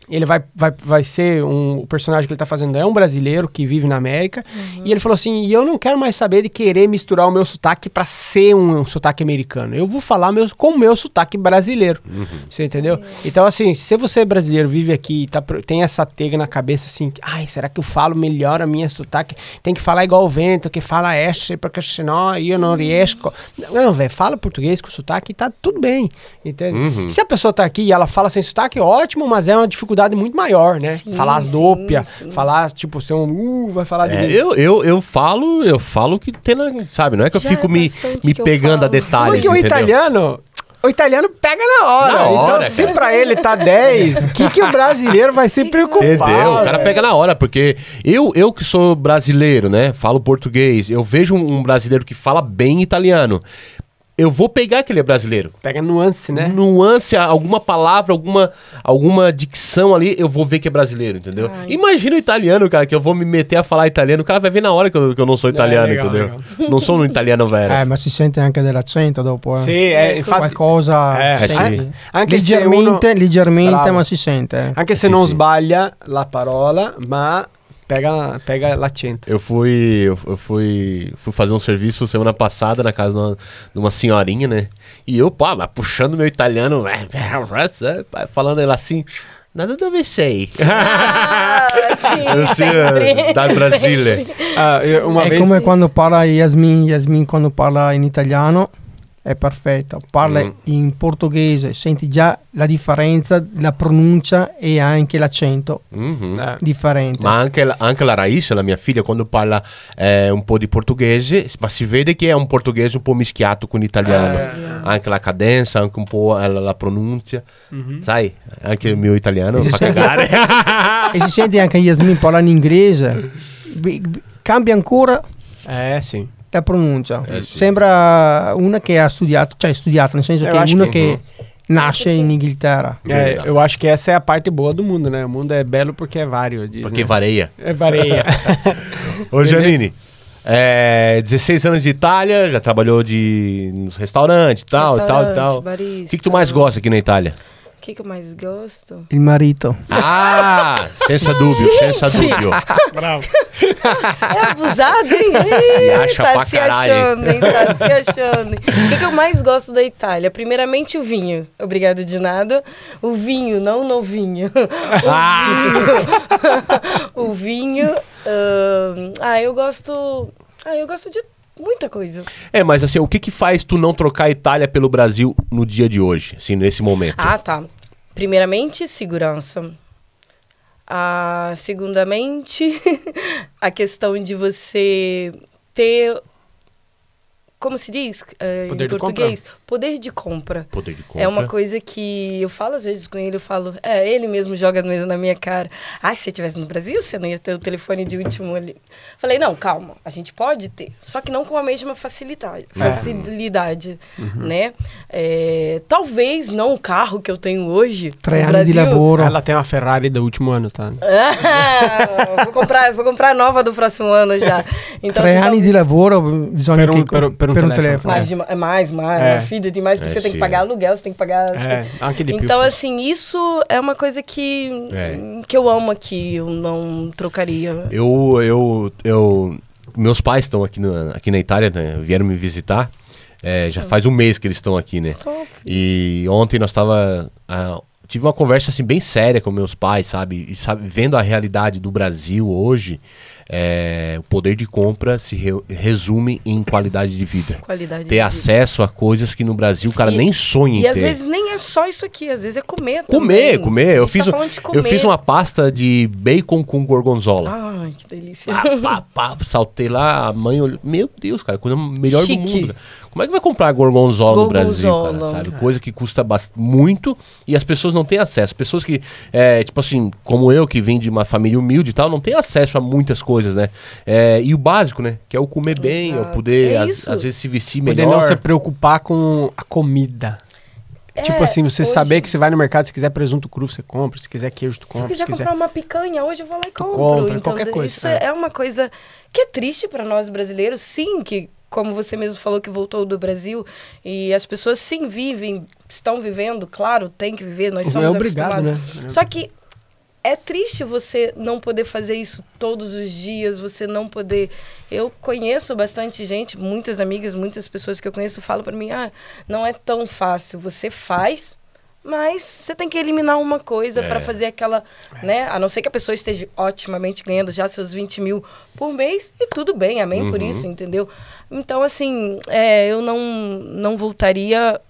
Ele vai ser o personagem que ele tá fazendo é um brasileiro que vive na América. E ele falou assim, e eu não quero mais saber de querer misturar o meu sotaque pra ser um sotaque americano. Eu vou falar com o meu sotaque brasileiro. Você entendeu? Então, assim, se você é brasileiro, vive aqui e tem essa tega na cabeça assim, ai, será que eu falo melhor a minha sotaque? Tem que falar igual o vento, que fala este, porque senão eu não riesco. Não, velho, fala português com sotaque e tá tudo bem. Entende? Se a pessoa tá aqui e ela fala sem sotaque, ótimo, mas é uma dificuldade muito maior, né? Sim, falar as dópias, sim. falar, tipo, ser vai falar de... Eu falo que tem, sabe? Não é que eu Já fico é me bastante que eu pegando a falo. detalhes, Porque entendeu? o italiano pega na hora. Na hora, então, se cara. pra ele tá 10, que o brasileiro vai se preocupar? Entendeu? O cara velho? pega na hora, porque eu que sou brasileiro, né? Falo português, eu vejo um brasileiro que fala bem italiano. Eu vou pegar que ele é brasileiro. Pega nuance, né? Nuance, alguma palavra, alguma dicção ali, eu vou ver que é brasileiro, entendeu? Ai. Imagina o italiano, cara, que eu vou me meter a falar italiano, o cara vai ver na hora que eu não sou italiano, legal, entendeu? legal. Não sou um italiano velho. Ma si sente anche dell'accento dopo. Sì, infatti... Qualcosa sì. Anche se leggermente, Bravo. ma si sente. Anche se Sì, non sì. sbaglia la parola, ma pega l'accento. Eu fui fazer um serviço semana passada na casa de uma senhorinha, né? E eu, mas puxando meu italiano, falando ela assim, nada dove sei. Eu sei, da Brasília. Uma È vez... come quando parla Yasmin quando parla in italiano è perfetto, parla in portoghese, senti già la differenza, la pronuncia e anche l'accento differente. Ma anche la Raíssa, la mia figlia, quando parla un po' di portoghese, ma si vede che è un portoghese un po' mischiato con l'italiano. Anche la cadenza, anche un po' la pronuncia. Sai, anche il mio italiano fa cagare. E si sente anche Yasmin parlare in inglese, cambia ancora sì. la pronuncia. Sì. Sembra una che ha studiato, nel senso che è una che nasce in Inghilterra. Eu acho que essa é a parte boa do mundo, né? O mundo é belo porque é vário. Porque vareia. É vareia. Ô, Janine, 16 anos de Itália, já trabalhou nos restaurantes e tal. O que tu mais gosta aqui na Itália? O que eu mais gosto? Il marito. Ah, senza dúvio, senza dúvio. Bravo. É abusado, hein? Se acha tá pra se caralho. achando, hein? Tá se achando. O que eu mais gosto da Itália? Primeiramente o vinho. Obrigada de nada. O vinho, não o novinho. O vinho. Eu gosto de muita coisa. Mas assim, o que faz tu não trocar a Itália pelo Brasil no dia de hoje, assim, nesse momento? Tá. Primeiramente, segurança. Segundamente, a questão de você ter... Como se diz Poder em de português? Poder de compra. Poder de compra. É uma coisa que eu falo às vezes com ele, ele mesmo joga na minha cara. Se você estivesse no Brasil, você não ia ter o telefone de último ali. Falei, não, calma, a gente pode ter, só que não com a mesma facilidade, né? Talvez não o carro que eu tenho hoje 3 no anni di Brasil. lavoro. Ela tem uma Ferrari do último ano, tá? Vou comprar nova do próximo ano já. Então, 3 assim, anni di lavoro bisogna per un telefono. Mais, minha filha tem mais, porque você tem que pagar aluguel, você tem que pagar... Anche di più. Então, assim, isso é uma coisa que eu amo aqui, eu não trocaria. Meus pais estão aqui na Itália, né? Vieram me visitar. Já faz um mês que eles estão aqui, né? Top. E ontem nós tive uma conversa assim bem séria com meus pais, sabe? E vendo a realidade do Brasil hoje, o poder de compra se resume em qualidade de vida. Ter acesso a coisas que no Brasil o cara nem sonha em ter. E às vezes nem é só isso aqui, às vezes é comer Comer. também. Eu fiz uma pasta de bacon com gorgonzola. Ai, que delícia. Saltei lá, a mãe olhou. Meu Deus, cara, coisa melhor Chique. do mundo. Como é que vai comprar gorgonzola no Brasil, cara? Sabe? Coisa que custa muito e as pessoas não têm acesso. Pessoas que, tipo assim, como eu, que vim de uma família humilde e tal, não têm acesso a muitas coisas, né? E o básico, né? Que é o comer bem, é o poder, às vezes, se vestir melhor. Poder não se preocupar com a comida. Tipo assim, você saber que você vai no mercado, se quiser presunto cru, você compra. Se quiser queijo, tu compra. Se eu quiser comprar uma picanha, hoje eu vou lá e compro. Compra, então, qualquer coisa. Isso é uma coisa que é triste para nós brasileiros, sim, que como você mesmo falou que voltou do Brasil, e as pessoas sim estão vivendo, claro, tem que viver, nós somos obrigado, acostumados. né? Só que é triste você não poder fazer isso todos os dias, você não poder... Eu conheço bastante gente, muitas amigas, muitas pessoas que eu conheço falam para mim, não é tão fácil, você faz, mas você tem que eliminar uma coisa para fazer aquela, né? A não ser que a pessoa esteja otimamente ganhando já seus 20 mil por mês, e tudo bem, amém por isso, entendeu? Então, assim, eu não voltaria...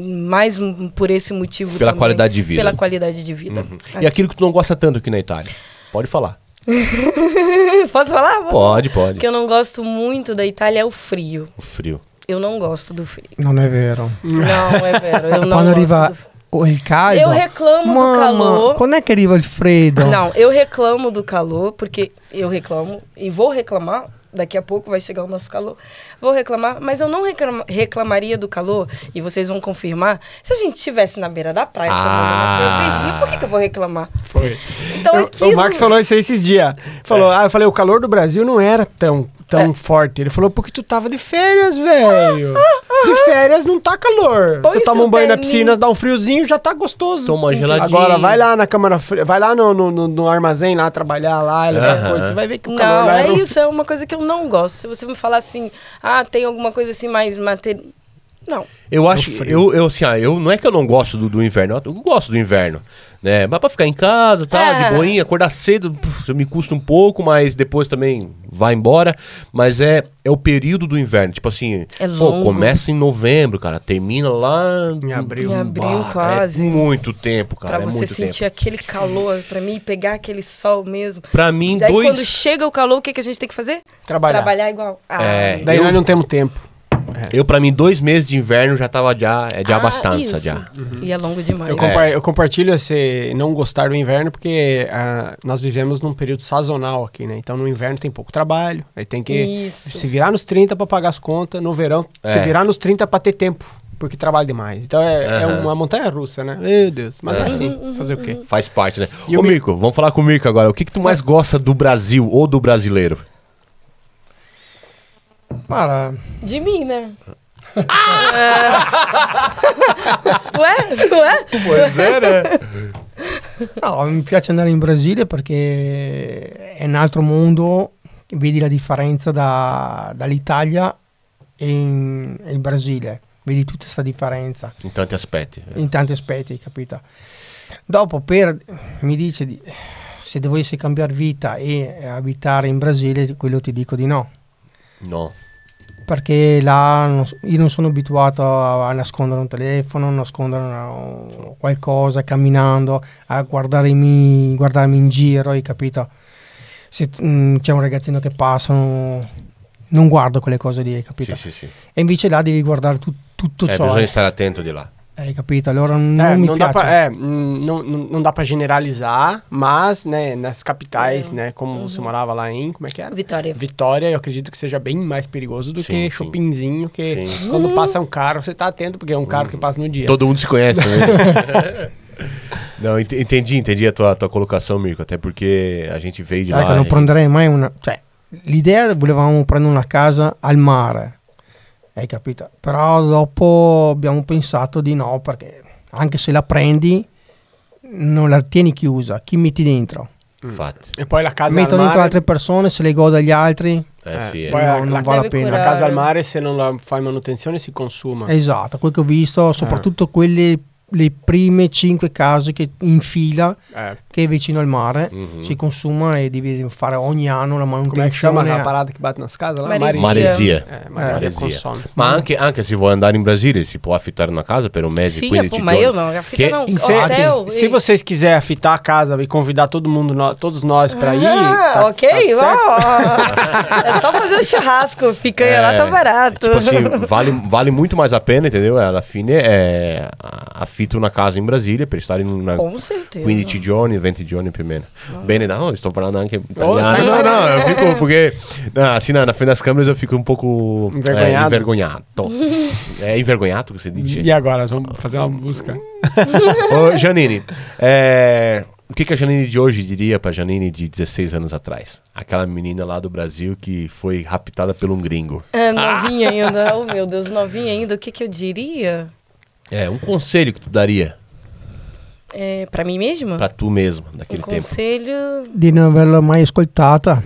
mais por esse motivo Pela também, qualidade de vida. Pela qualidade de vida. E aquilo que tu não gosta tanto aqui na Itália? Pode falar. Posso falar? Pode. O que eu não gosto muito da Itália é o frio. O frio. Eu não gosto do frio. Non è vero. Não, é vero. Eu não Quando gosto arriva do frio. il caldo... Eu reclamo do calor. Quando é que arriva il freddo? Não, eu reclamo do calor, porque eu reclamo e vou reclamar. Daqui a pouco vai chegar o nosso calor. Vou reclamar, mas eu não reclamaria do calor, e vocês vão confirmar, se a gente estivesse na beira da praia tomando uma cervejinha, por que eu vou reclamar? Foi. Então, aquilo... O Marcos falou isso aí esses dias. Falou, eu falei, o calor do Brasil não era tão forte. Ele falou, porque tu tava de férias, velho. De férias não tá calor. Põe Você toma seu um banho na terninho. piscina, dá um friozinho, já tá gostoso. Toma uma geladinha. Agora, vai lá na câmara fria, vai lá no armazém lá, trabalhar lá, levar coisa. Você vai ver que o calor Não, lá é isso, é uma coisa que eu não gosto. Se você me falar assim, tem alguma coisa assim mais material... Não. Eu acho, eu não é que eu não gosto do inverno, eu gosto do inverno, né? Mas pra ficar em casa, de boinha, acordar cedo, me custa um pouco, mas depois também vai embora. Mas é o período do inverno, tipo assim, começa em novembro, cara, termina lá em abril. Em abril, quase. É muito tempo, cara, Pra você sentir aquele calor, pra mim, pegar aquele sol mesmo. Pra mim, daí quando chega o calor, o que a gente tem que fazer? Trabalhar igual. Daí nós não temos tempo. Pra mim, 2 meses de inverno já tava de abastança já. E é longo demais. Eu compartilho esse não gostar do inverno porque nós vivemos num período sazonal aqui, né? Então no inverno tem pouco trabalho, aí tem que se virar nos 30 pra pagar as contas, no verão se virar nos 30 pra ter tempo, porque trabalha demais. Então é uma montanha russa, né? Meu Deus, mas é assim, fazer o quê? Faz parte, né? Ô Mirko, vamos falar com o Mirko agora. O que tu mais gosta do Brasil ou do brasileiro? Guarda, De mim, né? Ué? Pois é, né? no, mi piace andare in Brasile perché è un altro mondo, vedi la differenza dall'Italia e il Brasile, vedi tutta questa differenza. In tanti aspetti. In tanti aspetti, capito? Dopo mi dice se dovessi cambiare vita e abitare in Brasile, quello ti dico di no. No. Perché là io non sono abituato a nascondere un telefono, nascondere qualcosa camminando, a guardarmi in giro, hai capito? Se c'è un ragazzino che passa, non guardo quelle cose lì, hai capito? Sì. E invece là devi guardare tutto ciò. Bisogna stare attento di là. Hai capito? Allora non mi piace. Não dá pra generalizar, mas, né, nas capitais, né, como você morava lá em, como é que era? Vitória, eu acredito que seja bem mais perigoso do que shoppingzinho, que quando passa um carro, você tá atento, porque é um carro que passa no dia. Todo mundo se conhece também. Não, entendi a tua colocação, Mirko, até porque a gente veio de lá. Non prenderei mai una... Cioè, l'idea volevamo prendere una casa al mare. Hai capito? Però dopo abbiamo pensato di no, perché anche se la prendi non la tieni chiusa, chi metti dentro? Infatti. E poi la casa mettono al dentro mare... altre persone, se le godo agli altri. Sì, poi non vale la pena. La casa al mare, se non la fai manutenzione, si consuma. Esatto, quel che ho visto, soprattutto quelle le prime 5 case che in fila che è vicino al mare si consuma e devi fare ogni anno la manutenzione. Come chama la parada che batte nas casas? Maresia. Consome. Ma anche se vuoi andare in Brasile si può affittare una casa per un mese, Sim, 15 mas giorni. eu não, afita não. Hotel. Se vocês quiserem afitar a casa e convidar todo mundo, todos nós pra ir, ok, é só fazer um churrasco, picanha lá tá barato. Tipo assim, vale muito mais a pena, entendeu? Alla fine affitto una casa in Brasile per stare in una Com certeza. 15 giorni, 20 giorni più o meno. Bene, no, sto parlando anche italiano. No, eu fico porque assim na frente das câmeras eu fico um pouco envergonhado. É envergonhado que você diz? E agora, vamos fazer uma música. Ô, Janine, o que a Janine de hoje diria pra Janine de 16 anos atrás? Aquela menina lá do Brasil que foi raptada por um gringo. Novinha ainda, oh meu Deus, novinha ainda, o que eu diria? Um conselho que tu daria? Pra mim mesma? Pra tu mesma, naquele tempo. Conselho... Di non averla mai ascoltata.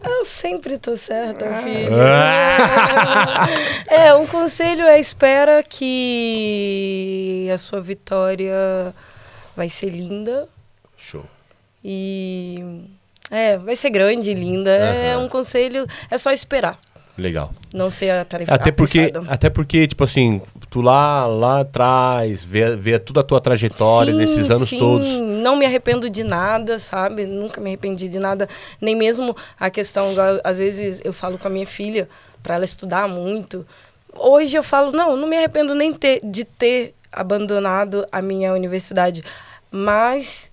Eu sempre tô certa, filho. Ah! Um conselho é espera que a sua vitória vai ser linda. Show. E... vai ser grande e linda. É um conselho, é só esperar. Legal. Não ser atarefado. Até porque, tipo assim, tu lá atrás, vê toda a tua trajetória nesses anos todos. Não me arrependo de nada, sabe? Nunca me arrependi de nada. Nem mesmo a questão, às vezes eu falo com a minha filha, para ela estudar muito. Hoje eu falo, não me arrependo nem de ter abandonado a minha universidade. Mas,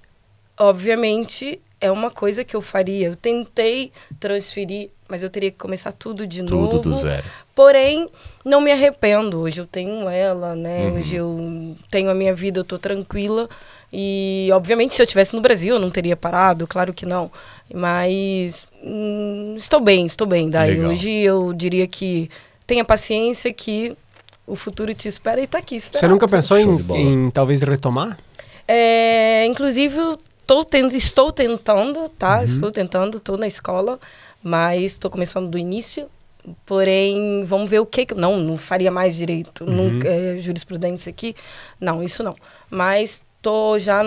obviamente, é uma coisa que eu faria. Eu tentei transferir, mas eu teria que começar tudo de novo. Tudo do zero. Porém, não me arrependo. Hoje eu tenho ela, né? Hoje eu tenho a minha vida, eu tô tranquila. E, obviamente, se eu estivesse no Brasil, eu não teria parado, claro que não. Mas estou bem. Daí Legal. hoje eu diria que tenha paciência que o futuro te espera e tá aqui esperando. Você nunca pensou Show de bola. em talvez retomar? Inclusive, estou tentando, tá? Estou tentando, estou na escola, mas estou começando do início. Porém, vamos ver o que... Não faria mais direito, nunca, jurisprudência aqui. Não, isso não. Mas estou já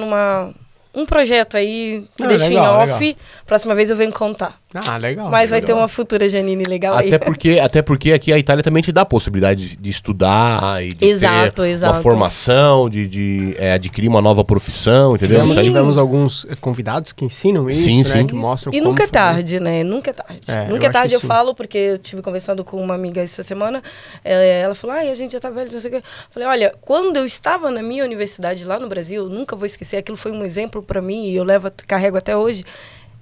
um projeto aí que deixo legal, em off. legal. Próxima vez eu venho contar. Legal. Mas vai legal. ter uma futura Janine legal aí. Até porque aqui a Itália também te dá a possibilidade de estudar e de Exato. ter uma formação, de adquirir uma nova profissão, entendeu? Já Isso aí- tivemos alguns convidados que ensinam isso, Sim, né? sim. Que mostram E como nunca é fazer. tarde, né? Nunca é tarde. Nunca eu é tarde, acho eu que sim. falo, porque eu estive conversando com uma amiga essa semana. Ela falou, a gente já tá velho, não sei o quê. Eu falei, olha, quando eu estava na minha universidade lá no Brasil, nunca vou esquecer, aquilo foi um exemplo para mim e eu carrego até hoje.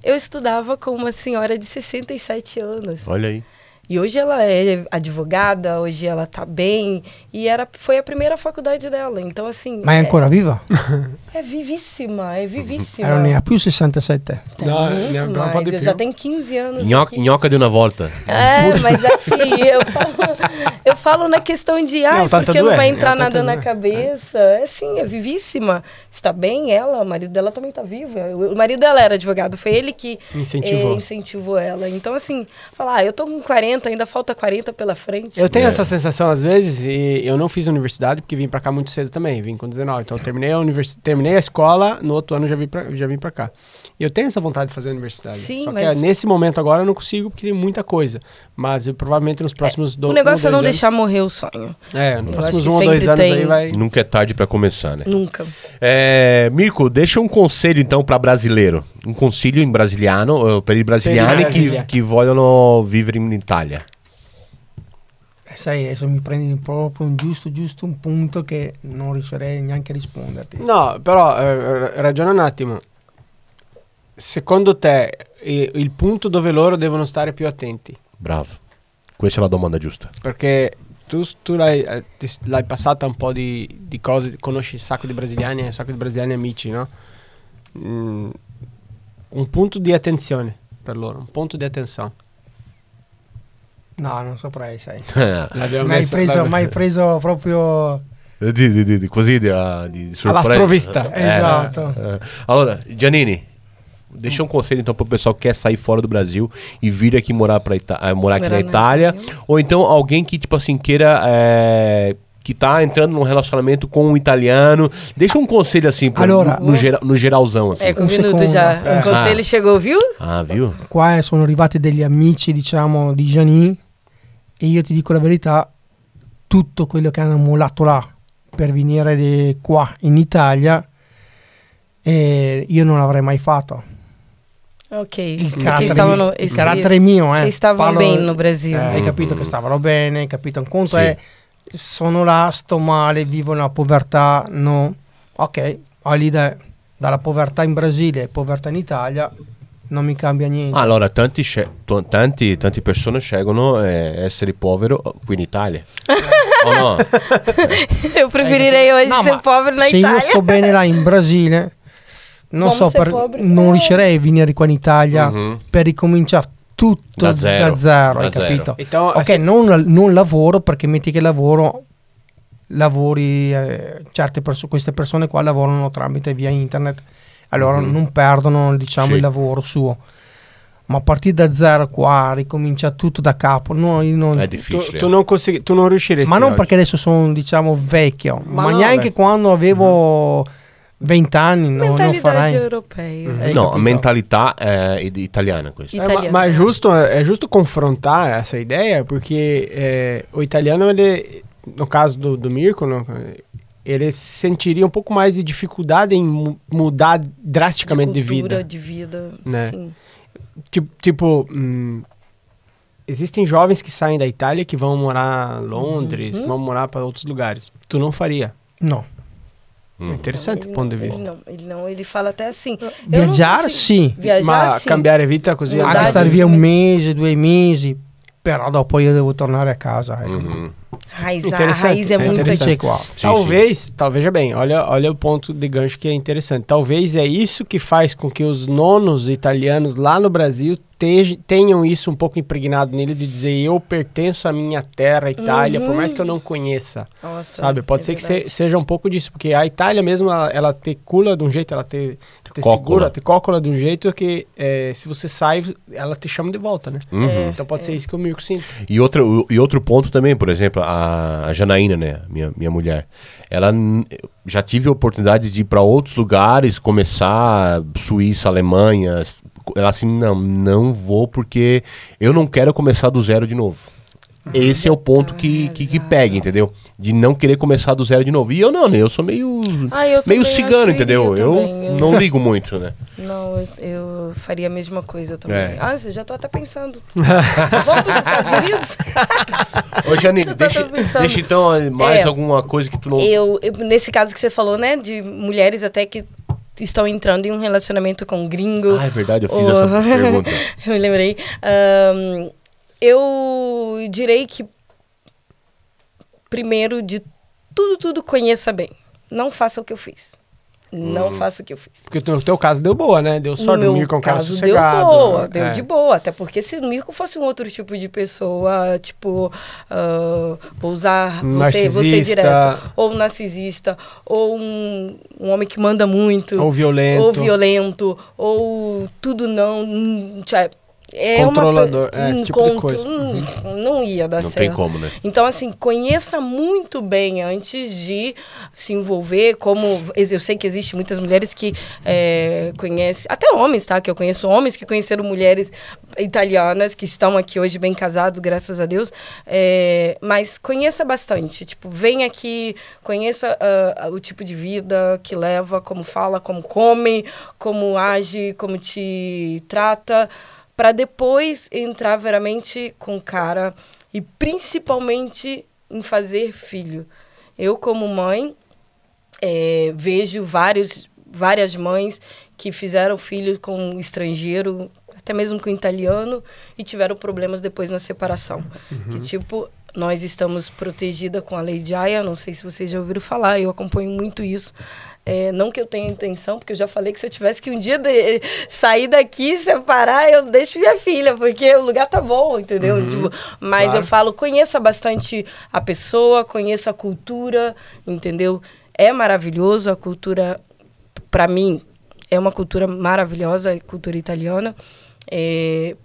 Eu estudava com uma senhora de 67 anos. Olha aí. E hoje ela é advogada, hoje ela tá bem. E foi a primeira faculdade dela. Então, assim... Ma è ancora viva? É vivíssima, é vivíssima. Non ne ha più 67. Não, Muito não, mais. pode Eu ter. já tenho 15 anos aqui. Nhoca de uma volta. Mas assim, eu falo na questão de, Não, tá porque tudo não vai bem, entrar tá nada tudo na bem. cabeça. É assim, é vivíssima. Está bem ela, o marido dela também está vivo. O marido dela era advogado, foi ele que incentivou ela. Então, assim, falar, eu tô com 40, ainda falta 40 pela frente. Eu tenho essa sensação às vezes, e eu não fiz universidade porque vim pra cá muito cedo também, vim com 19. Então eu terminei a escola, no outro ano já vim pra cá. E eu tenho essa vontade de fazer a universidade. Sim, Só mas... que nesse momento agora eu não consigo porque tem muita coisa. Mas eu, provavelmente nos próximos O negócio é não deixar morrer o sonho. Nos Eu próximos acho que 1 ou 2 anos sempre aí vai... Nunca é tarde pra começar, né? Nunca. Mirko, deixa um conselho então para brasileiro. Um consiglio in brasiliano per i brasiliani che vogliono vivere in Italia. Sai, adesso mi prendi proprio giusto un punto che non riuscirei neanche a risponderti. No, però ragiona un attimo. Secondo te il punto dove loro devono stare più attenti? Bravo. Questa è la domanda giusta. Perché tu l'hai passata un po' di cose, conosci un sacco di brasiliani amici, no? Un punto di attenzione per loro, un punto di attenzione. No, non saprei, sai. Mi hai preso proprio... Così di sorpresa. Alla sprovvista. Esatto. Allora, Giannini, deixa um conselho então pro pessoal que quer sair fora do Brasil e vir aqui morar aqui na Itália, ou então alguém que tipo assim queira que tá entrando num relacionamento com um italiano. Deixa um conselho assim no geralzão assim. Com um minuto já. O conselho chegou, viu? Viu? Qua sono arrivati degli amici, diciamo, di Janine, e io ti dico la verità, tutto quello che hanno mollato là per venire qua in Italia, io non l'avrei mai fatto. Ok, il carattere mio, che stavano bene no Brasil. Hai capito che stavano bene, hai capito? Un conto è, sono là, sto male, vivo nella povertà, no? Ok, lì dalla povertà in Brasile e povertà in Italia non mi cambia niente. Allora, tante persone scelgono essere povero qui in Italia. Oh, no? Eu preferirei hoje ser pobre na Itália. Se io sto bene là in Brasile, non riuscirei a venire qua in Italia per ricominciare tutto da zero, hai capito? Então, ok, non lavoro, perché metti che lavoro lavori, queste persone qua lavorano tramite via internet, allora non perdono, diciamo, il lavoro suo. Ma a partire da zero qua, ricomincia tutto da capo. No, io non, è difficile. Tu non riusciresti. Ma non oggi. perché adesso sono, diciamo, vecchio, ma no, neanche quando avevo 20 anni non Mentalità farei. europea. No, mentalità italiana questa. Ma è giusto confrontare essa ideia, porque o italiano, ele, no caso do Mirko, ele sentiria um pouco mais de dificuldade em mudar drasticamente de vida. De vida, né? sim. Tipo, existem jovens que saem da Itália que vão morar em Londres, vão morar para outros lugares. Tu não faria? Não. É interessante o ponto de vista. Ele fala até assim. Viajar, sim. Ma cambiare vita così. Anche stare via 1 mese, 2 mesi, però dopo io devo tornare a casa. Ecco. A raiz é muito interessante. Talvez, veja bem, olha o ponto de gancho que é interessante. Talvez é isso que faz com que os nonos italianos lá no Brasil tenham isso um pouco impregnado nele, de dizer, eu pertenço à minha terra, Itália, por mais que eu não conheça. Nossa, sabe? Pode ser verdade. Que seja um pouco disso, porque a Itália mesmo, ela te cula de um jeito, ela te segura, te cócola de um jeito que se você sai, ela te chama de volta, né? Então pode ser isso que o Mirko sinta. E outro ponto também, por exemplo, a Janaína, né, minha mulher, ela já tive a oportunidade de ir para outros lugares, começar Suíça, Alemanha. Ela assim, não vou porque eu não quero começar do zero de novo. Esse é o ponto que pega, entendeu? De não querer começar do zero de novo. E eu não, né? Eu sou meio cigano, entendeu? Eu não ligo muito, né? Não, eu faria a mesma coisa também. Eu já tô até pensando. Vamos para os Estados Unidos? Ô, Janine, deixa então mais alguma coisa que tu não... Eu, nesse caso que você falou, né? De mulheres até que estão entrando em um relacionamento com gringo. Ah, é verdade, eu fiz essa pergunta. Eu me lembrei. Eu direi que, primeiro de tudo, conheça bem. Não faça o que eu fiz. Não faça o que eu fiz. Porque no teu caso deu boa, né? Deu sorte, o Mirko é um cara sossegado. Deu boa, deu de boa. Até porque se o Mirko fosse um outro tipo de pessoa, tipo, vou usar você direto, ou um narcisista, ou um homem que manda muito. Ou violento. Ou tudo não... Controlador, esse tipo de coisa. Não ia dar certo. Não tem como, né? Então, assim, conheça muito bem antes de se envolver, como... Eu sei que existem muitas mulheres que conhecem... Até homens, tá? Que eu conheço homens que conheceram mulheres italianas, que estão aqui hoje bem casados, graças a Deus. Mas conheça bastante. Tipo, vem aqui, conheça o tipo de vida que leva, como fala, como come, como age, como te trata... para depois entrar veramente com cara e principalmente em fazer filho. Eu, como mãe, vejo várias mães que fizeram filho com um estrangeiro, até mesmo com um italiano, e tiveram problemas depois na separação. Que, tipo, nós estamos protegidas com a Lei de Aia, não sei se vocês já ouviram falar, eu acompanho muito isso. Não que eu tenha intenção, porque eu já falei que se eu tivesse que um dia sair daqui, separar, eu deixo minha filha, porque o lugar tá bom, entendeu? Tipo, mas eu falo, conheça bastante a pessoa, conheça a cultura, entendeu? É maravilhoso, a cultura, para mim, é uma cultura maravilhosa, a cultura italiana,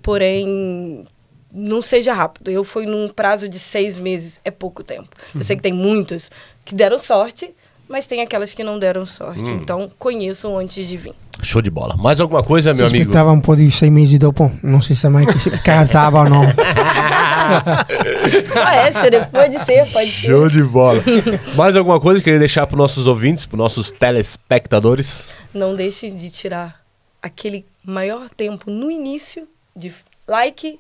porém... não seja rápido. Eu fui num prazo de 6 meses, é pouco tempo. Eu sei que tem muitas que deram sorte, mas tem aquelas que não deram sorte. Então, conheçam antes de vir. Show de bola. Mais alguma coisa, meu amigo? Aspettava un po' di 6 mesi dopo, non si sa mai che si casava ou não. Pode ser. Show de bola. Mais alguma coisa que queria deixar para os nossos ouvintes, para os nossos telespectadores? Não deixe de tirar aquele maior tempo no início de like,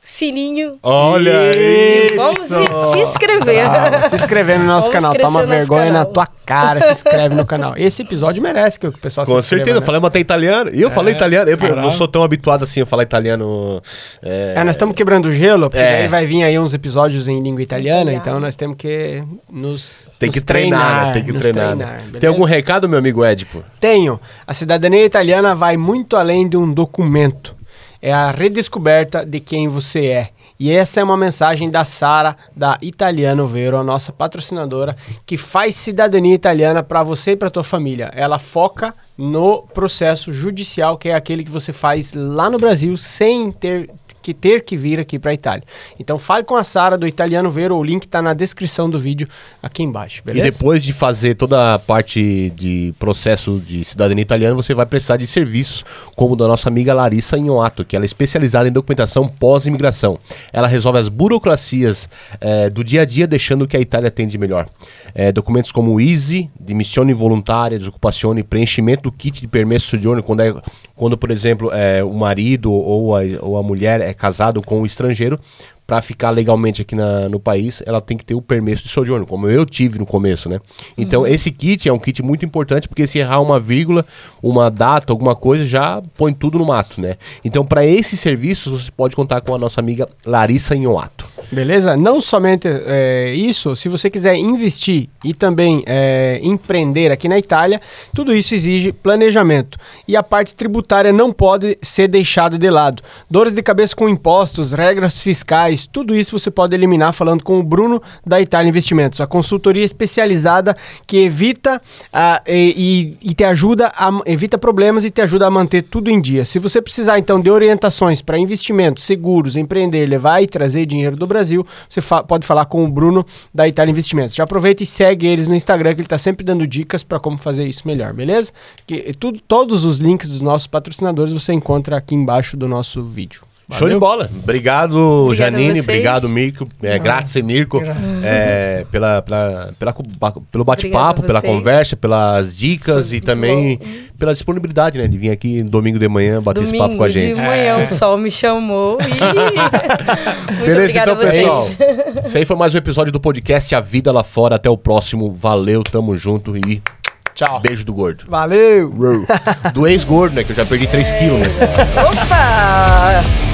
sininho. Olha isso! Vamos se inscrever. Se inscrever no nosso canal. Toma vergonha na tua cara, se inscreve no canal. Esse episódio merece que o pessoal se inscreva. Com certeza, eu falei até italiano. E eu falei italiano. Eu não sou tão habituado assim a falar italiano. Nós estamos quebrando o gelo, porque daí vai vir aí uns episódios em língua italiana, então nós temos que Tem que treinar, né? Tem que treinar. Tem algum recado, meu amigo Édipo? Tenho. A cidadania italiana vai muito além de um documento. É a redescoberta de quem você é. E essa é uma mensagem da Sara, da Italiano Vero, a nossa patrocinadora, que faz cidadania italiana para você e para tua família. Ela foca no processo judicial, que é aquele que você faz lá no Brasil sem ter que vir aqui para a Itália. Então fale com a Sara do Italiano Vero, o link está na descrição do vídeo aqui embaixo, beleza? E depois de fazer toda a parte de processo de cidadania italiana, você vai precisar de serviços como o da nossa amiga Larissa Inoato, que ela é especializada em documentação pós-imigração. Ela resolve as burocracias do dia a dia, deixando o que a Itália tem de melhor. Documentos como o ISI, dimissione voluntária, desocupazione, preenchimento do kit de permesso soggiorno, quando por exemplo, o marido ou a mulher é casado com um estrangeiro, para ficar legalmente aqui no país, ela tem que ter o permesso de sojourno, como eu tive no começo, né? Então, esse kit é um kit muito importante, porque se errar uma vírgula, uma data, alguma coisa, já põe tudo no mato, né? Então, para esses serviços, você pode contar com a nossa amiga Larissa Inoato. Beleza? Não somente isso, se você quiser investir e também empreender aqui na Itália, tudo isso exige planejamento. E a parte tributária não pode ser deixada de lado. Dores de cabeça com impostos, regras fiscais, tudo isso você pode eliminar falando com o Bruno da Itália Investimentos, a consultoria especializada que evita e te ajuda evita problemas e te ajuda a manter tudo em dia. Se você precisar então de orientações para investimentos, seguros, empreender, levar e trazer dinheiro do Brasil, você pode falar com o Bruno da Itália Investimentos. Já aproveita e segue eles no Instagram, que ele está sempre dando dicas para como fazer isso melhor, beleza? Todos os links dos nossos patrocinadores você encontra aqui embaixo do nosso vídeo. Valeu. Show de bola. Obrigado, Janine. Obrigado, Mirko. Grazie, Mirko. Pelo bate-papo, pela conversa, pelas dicas e também pela disponibilidade, né? De vir aqui domingo de manhã bater esse papo com a gente. De manhã o sol me chamou e... Muito beleza, obrigada então, a vocês. pessoal. Isso aí foi mais um episódio do podcast A Vida Lá Fora. Até o próximo. Valeu, tamo junto e... Tchau. Beijo do gordo. Valeu! Do ex-gordo, né? Que eu já perdi 3 quilos, né? Opa!